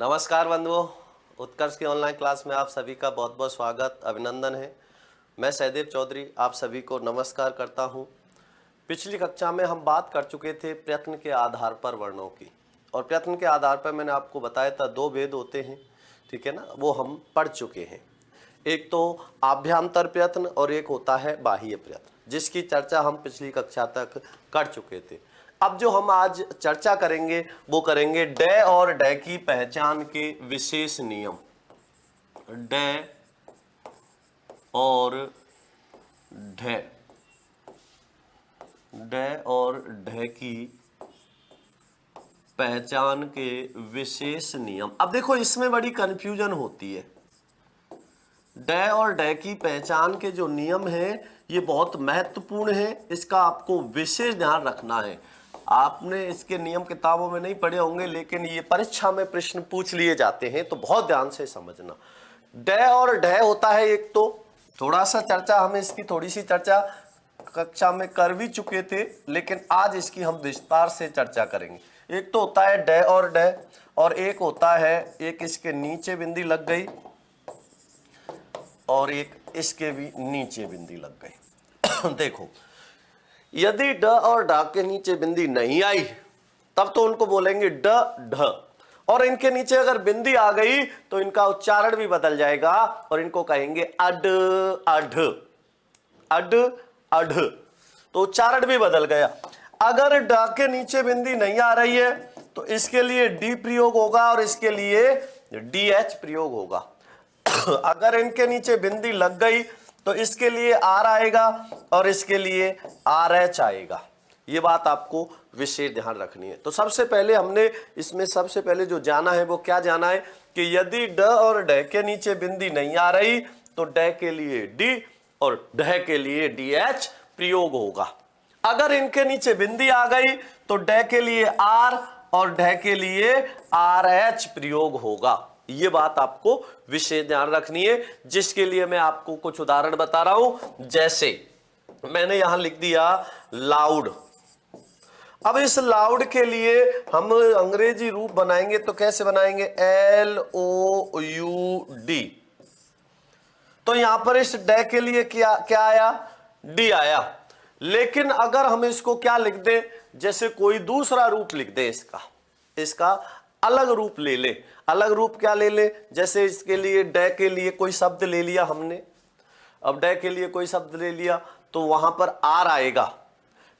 नमस्कार बंधुओं, उत्कर्ष की ऑनलाइन क्लास में आप सभी का बहुत बहुत स्वागत अभिनंदन है। मैं सहदेव चौधरी आप सभी को नमस्कार करता हूं। पिछली कक्षा में हम बात कर चुके थे प्रयत्न के आधार पर वर्णों की, और प्रयत्न के आधार पर मैंने आपको बताया था दो भेद होते हैं, ठीक है ना, वो हम पढ़ चुके हैं। एक तो आभ्यंतर प्रयत्न और एक होता है बाह्य प्रयत्न, जिसकी चर्चा हम पिछली कक्षा तक कर चुके थे। अब जो हम आज चर्चा करेंगे वो करेंगे डे और डे की पहचान के विशेष नियम। डे और ढे, डे और ढे की पहचान के विशेष नियम। अब देखो इसमें बड़ी कंफ्यूजन होती है। डे और डे की पहचान के जो नियम हैं ये बहुत महत्वपूर्ण है, इसका आपको विशेष ध्यान रखना है। आपने इसके नियम किताबों में नहीं पढ़े होंगे, लेकिन ये परीक्षा में प्रश्न पूछ लिए जाते हैं, तो बहुत ध्यान से समझना। डे और डे होता है एक, तो थोड़ा सा चर्चा हमें इसकी थोड़ी सी चर्चा कक्षा में कर भी चुके थे, लेकिन आज इसकी हम विस्तार से चर्चा करेंगे। एक तो होता है डे और डे, और एक होता है एक इसके नीचे बिंदी लग गई और एक इसके भी नीचे बिंदी लग गई। देखो, यदि ड और ड के नीचे बिंदी नहीं आई तब तो उनको बोलेंगे ड ढ, और इनके नीचे अगर बिंदी आ गई तो इनका उच्चारण भी बदल जाएगा और इनको कहेंगे अड अढ़, अड अढ़, तो उच्चारण भी बदल गया। अगर ड के नीचे बिंदी नहीं आ रही है तो इसके लिए डी प्रयोग होगा और इसके लिए डी एच प्रयोग होगा। अगर इनके नीचे बिंदी लग गई तो इसके लिए आर आएगा और इसके लिए आर एच आएगा। ये बात आपको विशेष ध्यान रखनी है। तो सबसे पहले हमने इसमें सबसे पहले जो जाना है वो क्या जाना है कि यदि ड और ड के नीचे बिंदी नहीं आ रही तो ड के लिए डी और ढ के लिए डी एच प्रयोग होगा। अगर इनके नीचे बिंदी आ गई तो ड के लिए आर और ढ के लिए आर एच प्रयोग होगा। ये बात आपको विशेष ध्यान रखनी है, जिसके लिए मैं आपको कुछ उदाहरण बता रहा हूं। जैसे मैंने यहां लिख दिया लाउड। अब इस लाउड के लिए हम अंग्रेजी रूप बनाएंगे तो कैसे बनाएंगे, LOUD। तो यहां पर इस डे के लिए क्या क्या आया, डी आया। लेकिन अगर हम इसको क्या लिख दें, जैसे कोई दूसरा रूप लिख दे, इसका अलग रूप ले ले। अलग रूप क्या ले ले, जैसे इसके लिए डे के लिए कोई शब्द ले लिया हमने। अब डे के लिए कोई शब्द ले लिया तो वहां पर आर आएगा,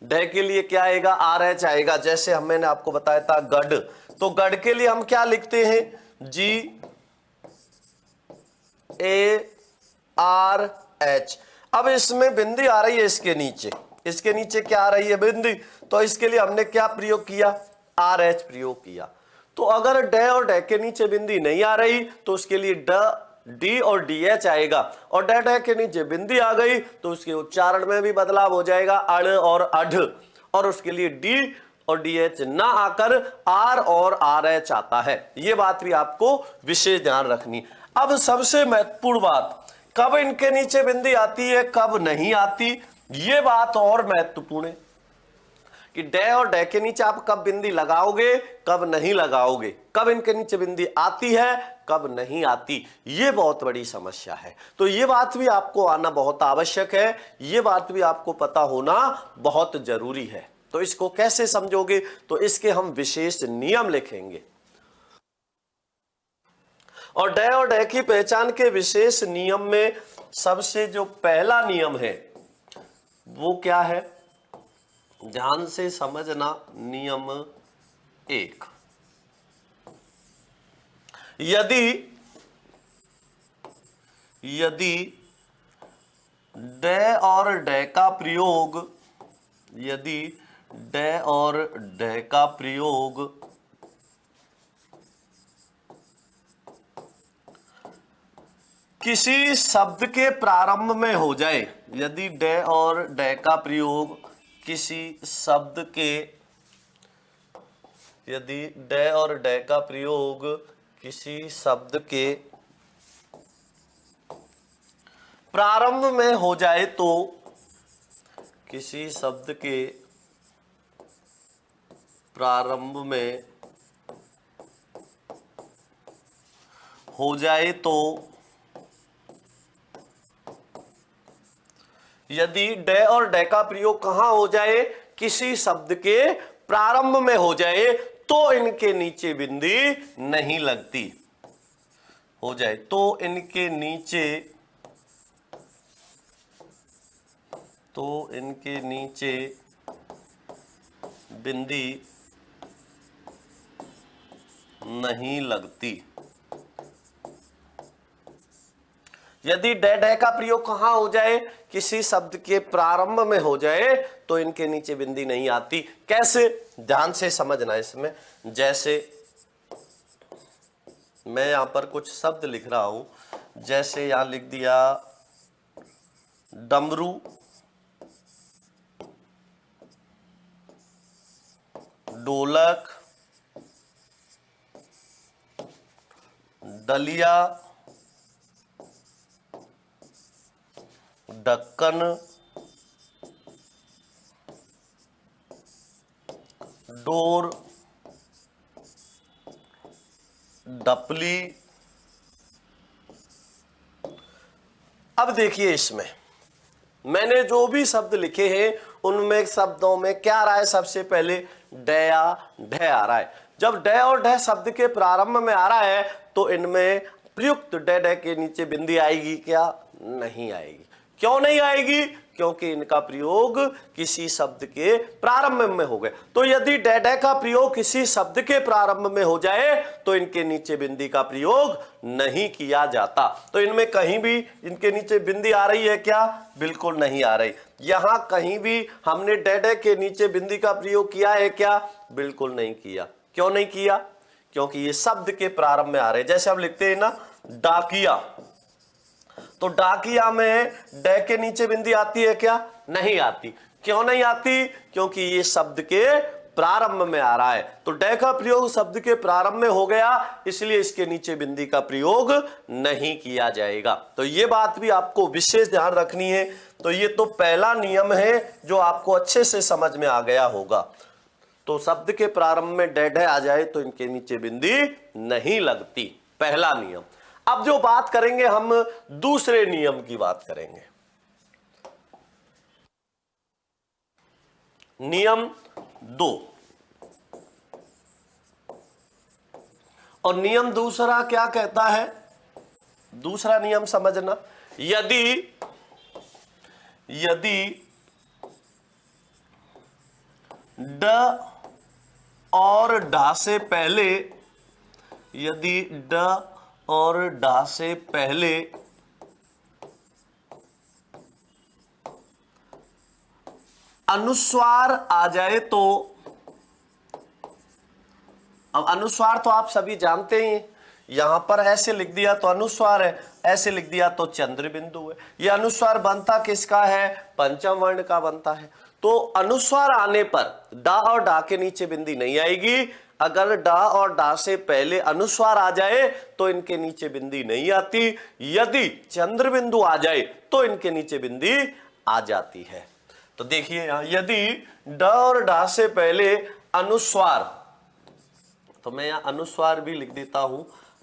डे के लिए क्या आएगा, आर एच आएगा। जैसे मैंने आपको बताया था गढ़, तो गढ़ के लिए हम क्या लिखते हैं, GARH। अब इसमें बिंदी आ रही है इसके नीचे क्या आ रही है, बिंदी, तो इसके लिए हमने क्या प्रयोग किया, RH प्रयोग किया। तो अगर डे और डे के नीचे बिंदी नहीं आ रही तो उसके लिए डी और डी एच आएगा, और डे डे के नीचे बिंदी आ गई तो उसके उच्चारण में भी बदलाव हो जाएगा, अड़ और अढ़, और उसके लिए डी और डी एच ना आकर आर और आर एच आता है। यह बात भी आपको विशेष ध्यान रखनी। अब सबसे महत्वपूर्ण बात, कब इनके नीचे बिंदी आती है कब नहीं आती, यह बात और महत्वपूर्ण है कि डे और डे के नीचे आप कब बिंदी लगाओगे कब नहीं लगाओगे, कब इनके नीचे बिंदी आती है कब नहीं आती, ये बहुत बड़ी समस्या है। तो ये बात भी आपको आना बहुत आवश्यक है, ये बात भी आपको पता होना बहुत जरूरी है। तो इसको कैसे समझोगे, तो इसके हम विशेष नियम लिखेंगे। और डे की पहचान के विशेष नियम में सबसे जो पहला नियम है वो क्या है, ध्यान से समझना। नियम 1, यदि डे और डे का प्रयोग, यदि डे और डे का प्रयोग किसी शब्द के प्रारंभ में हो जाए, यदि डे और डे का प्रयोग किसी शब्द के, यदि डे और डे का प्रयोग किसी शब्द के प्रारंभ में हो जाए तो, किसी शब्द के प्रारंभ में हो जाए तो, यदि डे और डे का प्रयोग कहां हो जाए, किसी शब्द के प्रारंभ में हो जाए तो इनके नीचे बिंदी नहीं लगती, हो जाए तो इनके नीचे, तो इनके नीचे बिंदी नहीं लगती। यदि डे डे का प्रयोग कहां हो जाए, किसी शब्द के प्रारंभ में हो जाए तो इनके नीचे बिंदी नहीं आती। कैसे, ध्यान से समझना इसमें। जैसे मैं यहां पर कुछ शब्द लिख रहा हूं, जैसे यहां लिख दिया डमरू, ढोलक, डलिया, ढक्कन, डोर, डपली। अब देखिए इसमें मैंने जो भी शब्द लिखे हैं उनमें शब्दों में क्या आ रहा है, सबसे पहले डे या ढे आ रहा है। जब डे और ढे शब्द के प्रारंभ में आ रहा है तो इनमें प्रयुक्त डे डे के नीचे बिंदी आएगी क्या, नहीं आएगी। क्यों नहीं आएगी, क्योंकि इनका प्रयोग किसी शब्द के प्रारंभ में हो गया। तो यदि डे डे का प्रयोग किसी शब्द के प्रारंभ में हो जाए तो इनके नीचे बिंदी का प्रयोग नहीं किया जाता। तो इनमें कहीं भी इनके नीचे बिंदी आ रही है क्या, बिल्कुल नहीं आ रही। यहां कहीं भी हमने डे डे के नीचे बिंदी का प्रयोग किया है क्या, बिल्कुल नहीं किया। क्यों नहीं किया, क्योंकि ये शब्द के प्रारंभ में आ रहे हैं। जैसे हम लिखते हैं ना डाकिया, तो डाकिया में डे के नीचे बिंदी आती है क्या, नहीं आती। क्यों नहीं आती, क्योंकि ये शब्द के प्रारंभ में आ रहा है। तो डे का प्रयोग शब्द के प्रारंभ में हो गया, इसलिए इसके नीचे बिंदी का प्रयोग नहीं किया जाएगा। तो ये बात भी आपको विशेष ध्यान रखनी है। तो ये तो पहला नियम है जो आपको अच्छे से समझ में आ गया होगा। तो शब्द के प्रारंभ में डे डे आ जाए तो इनके नीचे बिंदी नहीं लगती, पहला नियम। अब जो बात करेंगे हम दूसरे नियम की बात करेंगे। नियम 2, और नियम दूसरा क्या कहता है, दूसरा नियम समझना। यदि ड और डा से पहले, यदि ड और डा से पहले अनुस्वार आ जाए तो, अब अनुस्वार तो आप सभी जानते हैं, यहां पर ऐसे लिख दिया तो अनुस्वार है, ऐसे लिख दिया तो चंद्र बिंदु है। यह अनुस्वार बनता किसका है, पंचम वर्ण का बनता है। तो अनुस्वार आने पर डा और डा के नीचे बिंदी नहीं आएगी। अगर डा और डा से पहले अनुस्वार आ जाए तो इनके नीचे बिंदी नहीं आती। यदि चंद्र बिंदु आ जाए तो इनके नीचे बिंदी आ जाती है। तो देखिए यहां, यदि ड और डा से पहले अनुस्वार, तो मैं यहां अनुस्वार भी लिख देता हूं,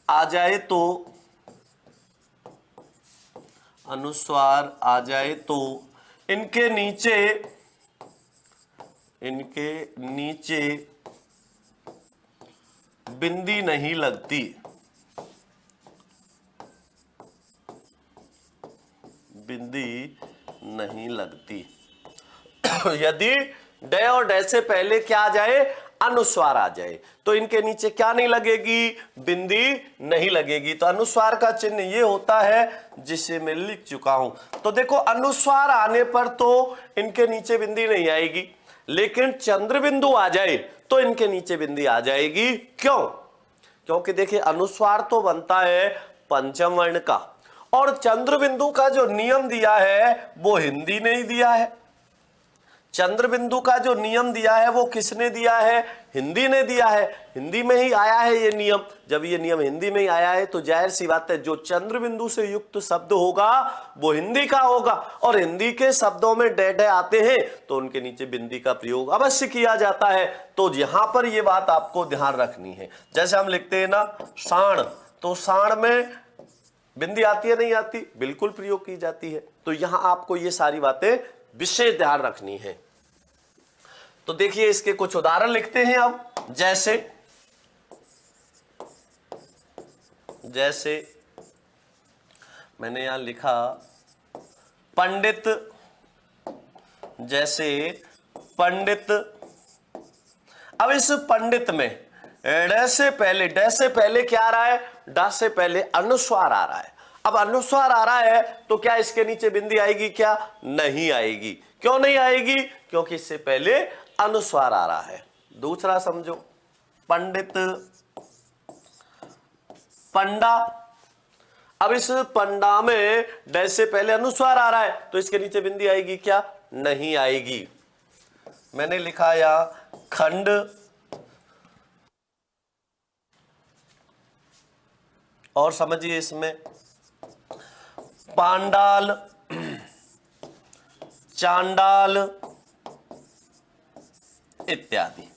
आ जाए तो, अनुस्वार आ जाए तो इनके नीचे बिंदी नहीं लगती, बिंदी नहीं लगती। यदि डे और डे से पहले क्या आ जाए, अनुस्वार आ जाए तो इनके नीचे क्या नहीं लगेगी, बिंदी नहीं लगेगी। तो अनुस्वार का चिन्ह ये होता है जिसे मैं लिख चुका हूं। तो देखो अनुस्वार आने पर तो इनके नीचे बिंदी नहीं आएगी, लेकिन चंद्र बिंदु आ जाए तो इनके नीचे बिंदी आ जाएगी। क्यों, क्योंकि देखिए अनुस्वार तो बनता है पंचम वर्ण का, और चंद्र बिंदु का जो नियम दिया है वो हिंदी ने ही दिया है। चंद्र बिंदु का जो नियम दिया है वो किसने दिया है, हिंदी ने दिया है। हिंदी में ही आया है ये नियम। जब ये नियम हिंदी में ही आया है तो जाहिर सी बात है जो चंद्र बिंदु से युक्त शब्द होगा वो हिंदी का होगा, और हिंदी के शब्दों में डे डे आते हैं तो उनके नीचे बिंदी का प्रयोग अवश्य किया जाता है। तो यहां पर ये बात आपको ध्यान रखनी है। जैसे हम लिखते हैं ना साण, तो साण में बिंदी आती है नहीं आती, बिल्कुल प्रयोग की जाती है। तो यहां आपको ये सारी बातें विशेष ध्यान रखनी है। तो देखिए इसके कुछ उदाहरण लिखते हैं अब। जैसे मैंने यहां लिखा पंडित, जैसे पंडित। अब इस पंडित में ड से पहले क्या आ रहा है, ड से पहले अनुस्वार आ रहा है। अब अनुस्वार आ रहा है तो क्या इसके नीचे बिंदी आएगी? क्या नहीं आएगी। क्यों नहीं आएगी? क्योंकि इससे पहले अनुस्वार आ रहा है। दूसरा समझो, पंडित, पंडा। अब इस पंडा में ड से पहले अनुस्वार आ रहा है तो इसके नीचे बिंदी आएगी? क्या नहीं आएगी। मैंने लिखा या खंड, और समझिए इसमें पांडाल, चांडाल इत्यादि।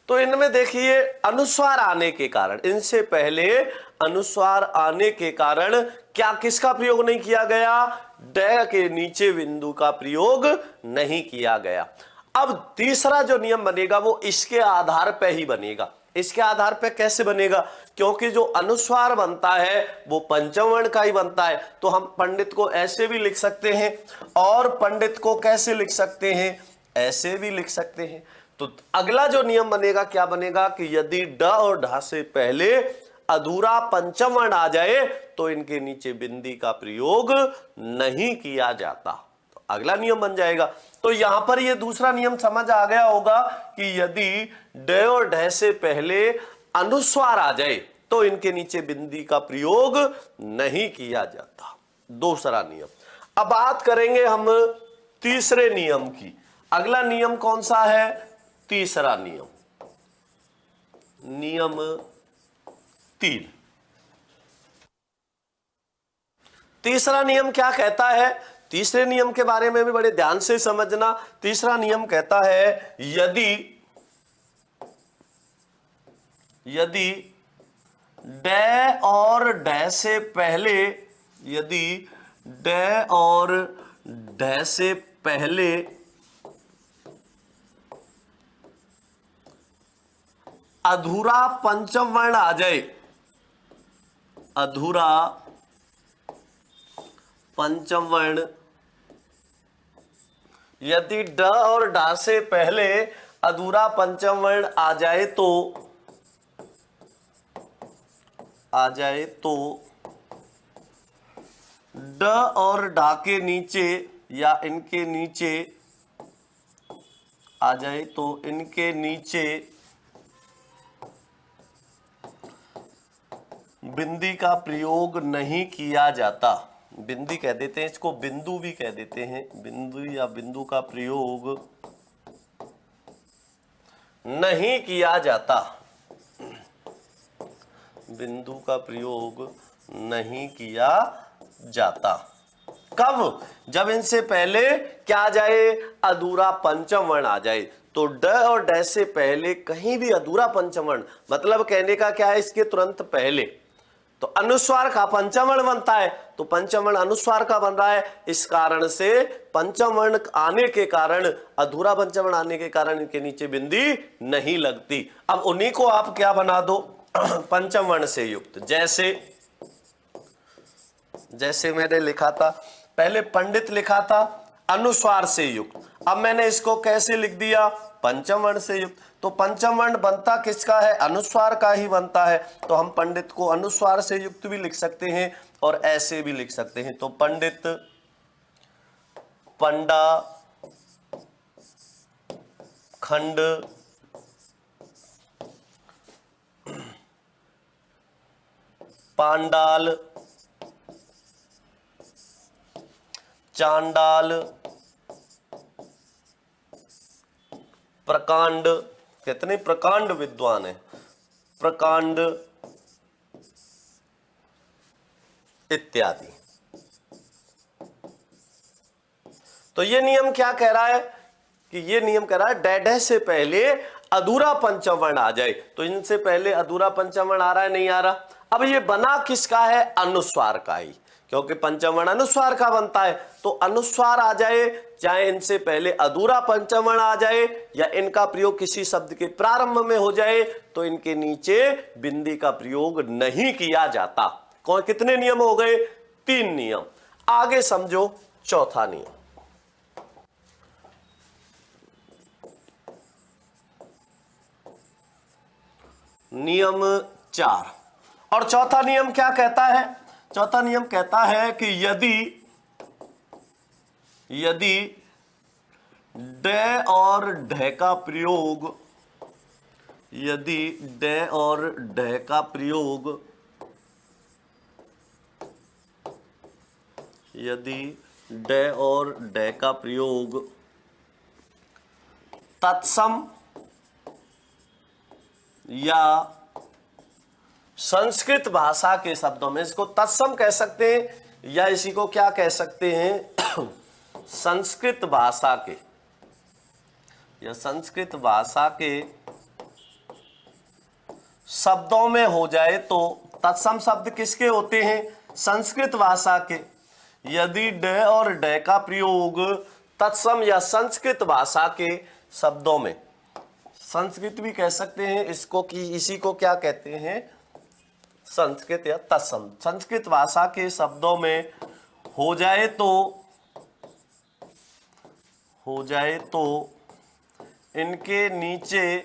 तो इनमें देखिए अनुस्वार आने के कारण, इनसे पहले अनुस्वार आने के कारण क्या किसका प्रयोग नहीं किया गया? ड के नीचे बिंदु का प्रयोग नहीं किया गया। अब तीसरा जो नियम बनेगा वो इसके आधार पर ही बनेगा। इसके आधार पर कैसे बनेगा? क्योंकि जो अनुस्वार बनता है वो पंचम वर्ण का ही बनता है। तो हम पंडित को ऐसे भी लिख सकते हैं और पंडित को कैसे लिख सकते हैं? ऐसे भी लिख सकते हैं। तो अगला जो नियम बनेगा क्या बनेगा कि यदि ड और ढ से पहले अधूरा पंचम वर्ण आ जाए तो इनके नीचे बिंदी का प्रयोग नहीं किया जाता। तो अगला नियम बन जाएगा। तो यहां पर ये दूसरा नियम समझ आ गया होगा कि यदि ड और ढ से पहले अनुस्वार आ जाए तो इनके नीचे बिंदी का प्रयोग नहीं किया जाता। दूसरा नियम। अब बात करेंगे हम तीसरे नियम की। अगला नियम कौन सा है? तीसरा नियम, नियम 3। तीसरा नियम क्या कहता है? तीसरे नियम के बारे में भी बड़े ध्यान से समझना। तीसरा नियम कहता है यदि ड और ड से पहले, यदि ड और ढ से पहले अधूरा पंचम वर्ण आ जाए, अधूरा पंचम वर्ण, यदि ड और ढ से पहले अधूरा पंचम वर्ण आ जाए तो ड और ढ के नीचे या इनके नीचे आ जाए तो इनके नीचे बिंदी का प्रयोग नहीं किया जाता। बिंदी कह देते हैं इसको, बिंदु भी कह देते हैं। बिंदु या बिंदु का प्रयोग नहीं किया जाता। बिंदु का प्रयोग नहीं किया जाता। कब? जब इनसे पहले क्या आ जाए? अधूरा पंचम वर्ण आ जाए। तो ड और ड से पहले कहीं भी अधूरा पंचम वर्ण, मतलब कहने का क्या है, इसके तुरंत पहले तो अनुस्वार का पंचम वर्ण बनता है, तो पंचम वर्ण अनुस्वार का बन रहा है। इस कारण से पंचम वर्ण आने के कारण, अधूरा पंचम वर्ण आने के कारण इनके नीचे बिंदी नहीं लगती। अब उन्हीं को आप क्या बना दो? पंचम वर्ण से युक्त। जैसे मैंने लिखा था, पहले पंडित लिखा था अनुस्वार से युक्त, अब मैंने इसको कैसे लिख दिया? पंचम वर्ण से युक्त। तो पंचम वर्ण बनता किसका है? अनुस्वार का ही बनता है। तो हम पंडित को अनुस्वार से युक्त भी लिख सकते हैं और ऐसे भी लिख सकते हैं। तो पंडित, पंडा, खंड, पांडाल, चांडाल, प्रकांड, कितने प्रकांड विद्वान है, प्रकांड इत्यादि। तो ये नियम क्या कह रहा है कि ये नियम कह रहा है ड से पहले अधूरा पंचम वर्ण आ जाए, तो इनसे पहले अधूरा पंचम वर्ण आ रहा है, नहीं आ रहा। अब ये बना किसका है? अनुस्वार का ही, क्योंकि पंचम वर्ण अनुस्वार का बनता है, तो अनुस्वार आ जाए, चाहे इनसे पहले अधूरा पंचम वर्ण आ जाए या इनका प्रयोग किसी शब्द के प्रारंभ में हो जाए, तो इनके नीचे बिंदी का प्रयोग नहीं किया जाता। कौन कितने नियम हो गए? 3 नियम। आगे समझो चौथा नियम। नियम 4। और चौथा नियम क्या कहता है? चौथा नियम कहता है कि यदि ड और ढ का प्रयोग, यदि ड और ढ का प्रयोग, यदि ड और ढ का प्रयोग तत्सम या संस्कृत भाषा के शब्दों में, इसको तत्सम कह सकते हैं या इसी को क्या कह सकते हैं? संस्कृत भाषा के, या संस्कृत भाषा के शब्दों में हो जाए, तो तत्सम शब्द किसके होते हैं? संस्कृत भाषा के। यदि ड और ड का प्रयोग तत्सम या संस्कृत भाषा के शब्दों में, संस्कृत भी कह सकते हैं इसको, कि इसी को क्या कहते हैं? संस्कृत या तत्सम, संस्कृत भाषा के शब्दों में हो जाए तो इनके नीचे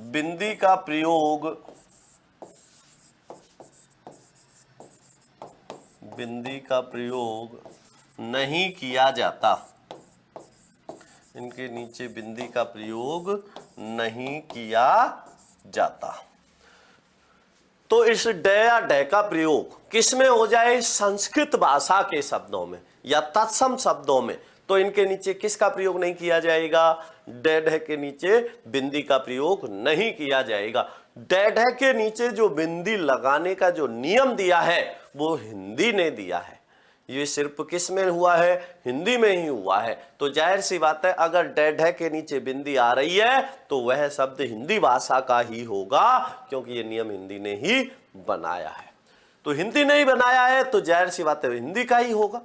बिंदी का प्रयोग नहीं किया जाता। इनके नीचे बिंदी का प्रयोग नहीं किया जाता। तो इस ड या ढ का प्रयोग किस में हो जाए? संस्कृत भाषा के शब्दों में या तत्सम शब्दों में, तो इनके नीचे किसका प्रयोग नहीं किया जाएगा? ड ढ के नीचे बिंदी का प्रयोग नहीं किया जाएगा। ड ढ के नीचे जो बिंदी लगाने का जो नियम दिया है वो हिंदी ने दिया है। ये सिर्फ किस में हुआ है? हिंदी में ही हुआ है। तो जाहिर सी बात है, अगर ड ढ के नीचे बिंदी आ रही है तो वह शब्द हिंदी भाषा का ही होगा, क्योंकि ये नियम हिंदी ने ही बनाया है। तो हिंदी ने ही बनाया है तो जाहिर सी बात है हिंदी का ही होगा,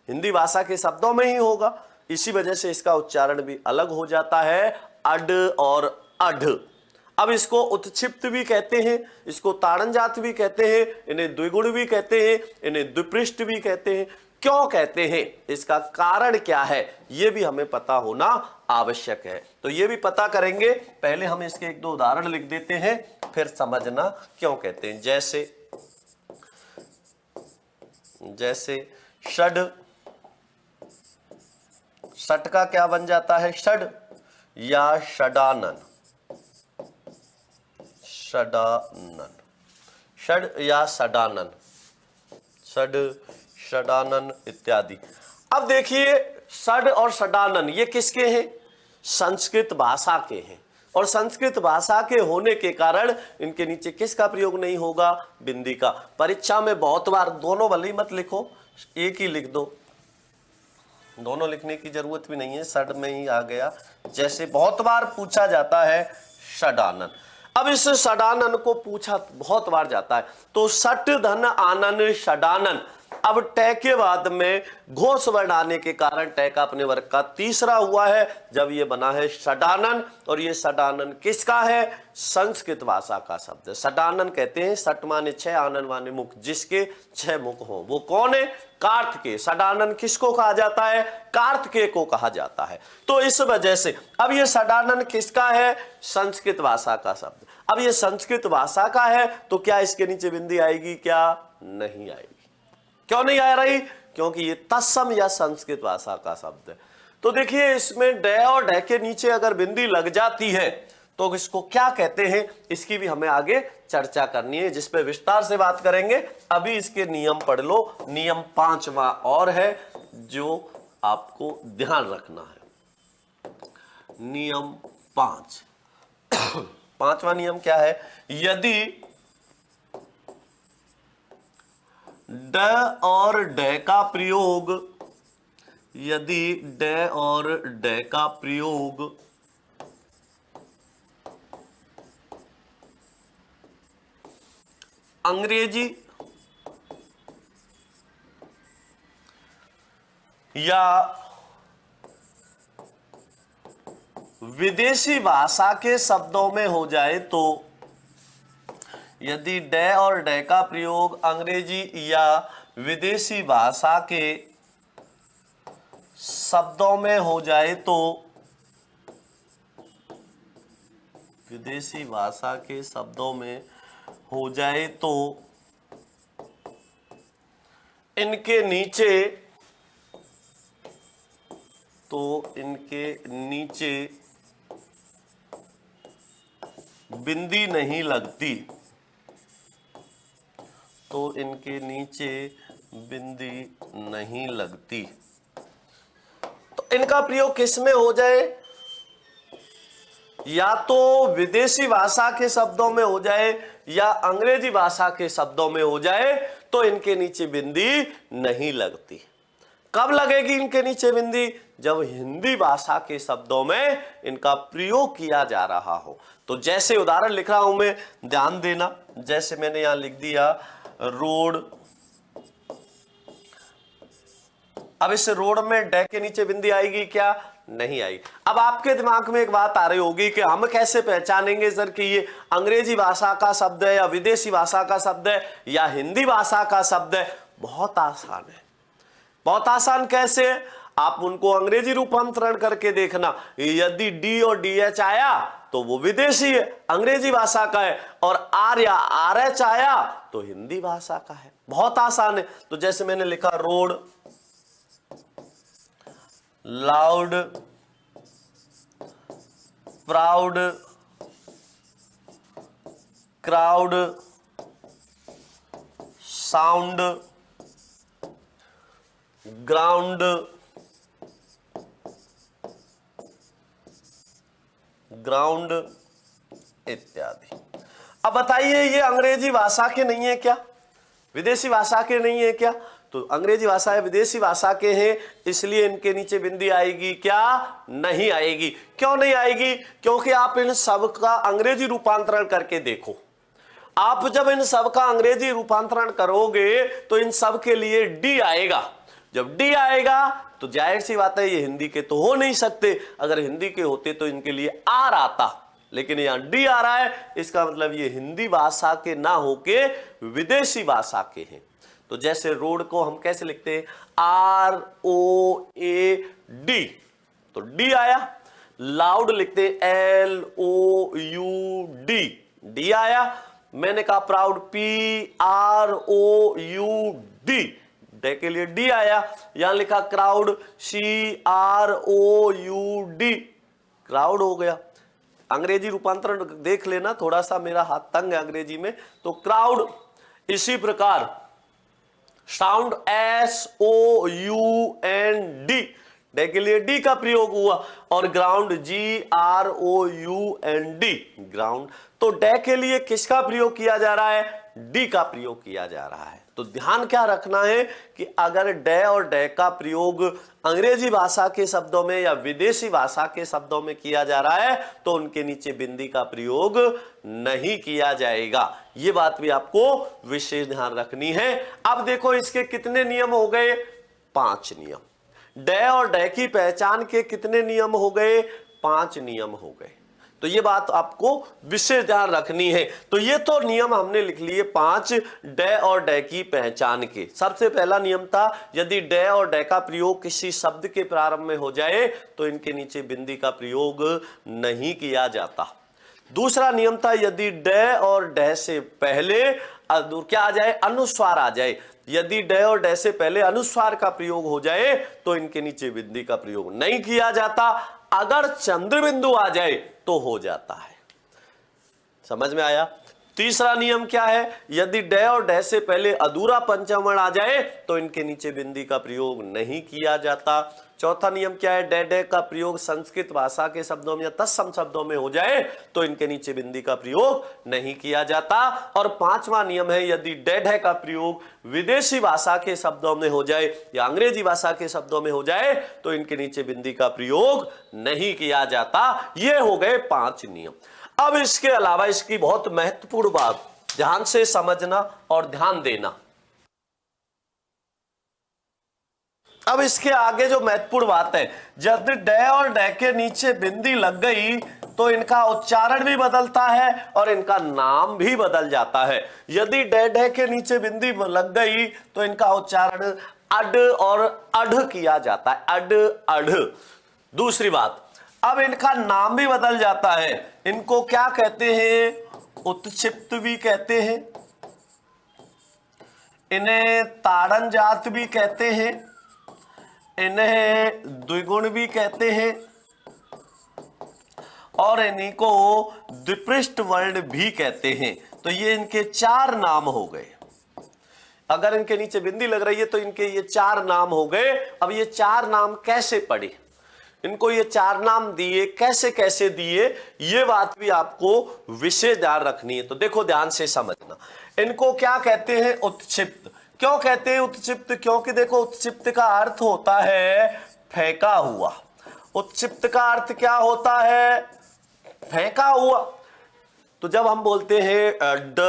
हिंदी भाषा के शब्दों में ही होगा। इसी वजह से इसका उच्चारण भी अलग हो जाता है, अड और अढ। अब इसको उत्क्षिप्त भी कहते हैं, इसको ताड़नजात भी कहते हैं, इन्हें द्विगुण भी कहते हैं, इन्हें द्विपृष्ठ भी कहते हैं। क्यों कहते हैं, इसका कारण क्या है, यह भी हमें पता होना आवश्यक है। तो यह भी पता करेंगे। पहले हम इसके 1-2 उदाहरण लिख देते हैं, फिर समझना क्यों कहते हैं। जैसे षड, षट का क्या बन जाता है? षड या षडानन, षडानन, षड या षडानन, षड षडानन इत्यादि। अब देखिए षड और षडानन ये किसके हैं? संस्कृत भाषा के हैं, और संस्कृत भाषा के होने के कारण इनके नीचे किसका प्रयोग नहीं होगा? बिंदी का। परीक्षा में बहुत बार, दोनों भले ही मत लिखो, एक ही लिख दो, दोनों लिखने की जरूरत भी नहीं है, षड में ही आ गया। जैसे बहुत बार पूछा जाता है षडानन। अब इस षडानन को पूछा बहुत बार जाता है, तो षट धन आनन षडानन। अब ट के बाद में घोष वर्ण आने के कारण ट का अपने वर्ग का तीसरा हुआ है, जब ये बना है षडानन। और ये षडानन किसका है? संस्कृत भाषा का शब्द है। षडानन कहते हैं, षट माने 6, आनन माने मुख, जिसके 6 मुख हो। वो कौन है? कार्तिकेय। षडानन किसको कहा जाता है? कार्तिकेय को कहा जाता है। तो इस वजह से अब ये षडानन किसका है? संस्कृत भाषा का शब्द। अब ये संस्कृत भाषा का है तो क्या इसके नीचे बिंदी आएगी? क्या नहीं आएगी। क्यों नहीं आ रही? क्योंकि ये तत्सम या संस्कृत भाषा का शब्द है। तो देखिए इसमें ड और ढ के नीचे अगर बिंदी लग जाती है तो इसको क्या कहते हैं, इसकी भी हमें आगे चर्चा करनी है, जिस पे विस्तार से बात करेंगे। अभी इसके नियम पढ़ लो। नियम 5वां और है जो आपको ध्यान रखना है। नियम 5, 5वां नियम क्या है? यदि ड और ड का प्रयोग, यदि ड और ड का प्रयोग अंग्रेजी या विदेशी भाषा के शब्दों में हो जाए तो, यदि ड और ड का प्रयोग अंग्रेजी या विदेशी भाषा के शब्दों में हो जाए तो, विदेशी भाषा के शब्दों में हो जाए तो इनके नीचे बिंदी नहीं लगती, तो इनके नीचे बिंदी नहीं लगती। तो इनका प्रयोग किस में हो जाए, या तो विदेशी भाषा के शब्दों में हो जाए या अंग्रेजी भाषा के शब्दों में हो जाए, तो इनके नीचे बिंदी नहीं लगती। कब लगेगी इनके नीचे बिंदी, जब हिंदी भाषा के शब्दों में इनका प्रयोग किया जा रहा हो। तो जैसे उदाहरण लिख रहा हूं मैं, ध्यान देना, जैसे मैंने यहां लिख दिया रोड, अब इस रोड में ड के नीचे बिंदी आएगी क्या, नहीं आएगी। अब आपके दिमाग में एक बात आ रही होगी कि हम कैसे पहचानेंगे सर कि ये अंग्रेजी भाषा का शब्द है या विदेशी भाषा का शब्द है या हिंदी भाषा का शब्द है। बहुत आसान है, बहुत आसान। कैसे, आप उनको अंग्रेजी रूपांतरण करके देखना, यदि डी और डी एच आया तो वो विदेशी है, अंग्रेजी भाषा का है, और आर या आर एच आया तो हिंदी भाषा का है। बहुत आसान है। तो जैसे मैंने लिखा road, loud, proud, crowd, sound, ground, ground इत्यादि। अब बताइए ये अंग्रेजी भाषा के नहीं है क्या, विदेशी भाषा के नहीं है क्या? तो अंग्रेजी भाषा है, विदेशी भाषा के हैं, इसलिए इनके नीचे बिंदी आएगी क्या, नहीं आएगी। क्यों नहीं आएगी? क्योंकि आप इन सब का अंग्रेजी रूपांतरण करके देखो। आप जब इन सब का अंग्रेजी रूपांतरण करोगे तो इन सब के लिए डी आएगा। जब डी आएगा तो जाहिर सी बात है ये हिंदी के तो हो नहीं सकते, अगर हिंदी के होते तो इनके लिए आर आता, लेकिन यहां डी आ रहा है, इसका मतलब ये हिंदी भाषा के ना होके विदेशी भाषा के हैं। तो जैसे रोड को हम कैसे लिखते हैं, आर ओ ए डी, तो डी आया। लाउड लिखते L O U D, D आया। मैंने कहा proud, P R O U D, day के लिए डी आया। यहां लिखा crowd, C R O U D, crowd हो गया। अंग्रेजी रूपांतरण देख लेना, थोड़ा सा मेरा हाथ तंग है अंग्रेजी में, तो क्राउड। इसी प्रकार sound S O U N D, day के लिए डी का प्रयोग हुआ, और ground G R O U N D, ground. तो डे के लिए किसका प्रयोग किया जा रहा है, डी का प्रयोग किया जा रहा है। तो ध्यान क्या रखना है कि अगर डे और डे का प्रयोग अंग्रेजी भाषा के शब्दों में या विदेशी भाषा के शब्दों में किया जा रहा है तो उनके नीचे बिंदी का प्रयोग नहीं किया जाएगा। ये बात भी आपको विशेष ध्यान रखनी है। अब देखो इसके कितने नियम हो गए, 5 नियम। डे और डे की पहचान के कितने नियम हो गए, 5 नियम हो गए। तो ये बात आपको विशेष ध्यान रखनी है। तो ये तो नियम हमने लिख लिए 5 डे और डे की पहचान के। सबसे पहला नियम था यदि डे और डे का प्रयोग किसी शब्द के प्रारंभ में हो जाए तो इनके नीचे बिंदी का प्रयोग नहीं किया जाता। दूसरा नियम था यदि डे और डे से पहले क्या आ जाए, अनुस्वार आ जाए। यदि डे और डे से पहले अनुस्वार का प्रयोग हो जाए तो इनके नीचे बिंदी का प्रयोग नहीं किया जाता। अगर चंद्र बिंदु आ जाए तो हो जाता है। समझ में आया? तीसरा नियम क्या है, यदि ड और ड से पहले अधूरा पंचमवर्ण आ जाए तो इनके नीचे बिंदी का प्रयोग नहीं किया जाता। चौथा नियम क्या है, ड ड का प्रयोग संस्कृत भाषा के शब्दों में या तत्सम शब्दों में हो जाए तो इनके नीचे बिंदी का प्रयोग नहीं किया जाता। और पांचवा नियम है, यदि ड ढ का प्रयोग विदेशी भाषा के शब्दों में हो जाए या अंग्रेजी भाषा के शब्दों में हो जाए तो इनके नीचे बिंदी का प्रयोग नहीं किया जाता। ये हो गए 5 नियम। अब इसके अलावा इसकी बहुत महत्वपूर्ण बात ध्यान से समझना और ध्यान देना। अब इसके आगे जो महत्वपूर्ण बात है, जब ड और ड के नीचे बिंदी लग गई तो इनका उच्चारण भी बदलता है और इनका नाम भी बदल जाता है। यदि ड ढ के नीचे बिंदी लग गई तो इनका उच्चारण अड और अढ़ किया जाता है, अड अढ़। दूसरी बात, अब इनका नाम भी बदल जाता है। इनको क्या कहते हैं, उत्क्षिप्त भी कहते हैं, इन्हें ताड़न जात भी कहते हैं, इन्हें द्विगुण भी कहते हैं और इन्हीं को द्विपृष्ठ वर्ण भी कहते हैं। तो ये इनके 4 नाम हो गए। अगर इनके नीचे बिंदी लग रही है तो इनके ये 4 नाम हो गए। अब ये 4 नाम कैसे पढ़े, इनको ये 4 नाम दिए, कैसे कैसे दिए, ये बात भी आपको विशेष ध्यान रखनी है। तो देखो ध्यान से समझना। इनको क्या कहते हैं, उत्क्षिप्त। क्यों कहते हैं उत्क्षिप्त, क्योंकि देखो उत्क्षिप्त का अर्थ होता है फेंका हुआ। उत्क्षिप्त का अर्थ क्या होता है, फेंका हुआ। तो जब हम बोलते हैं ड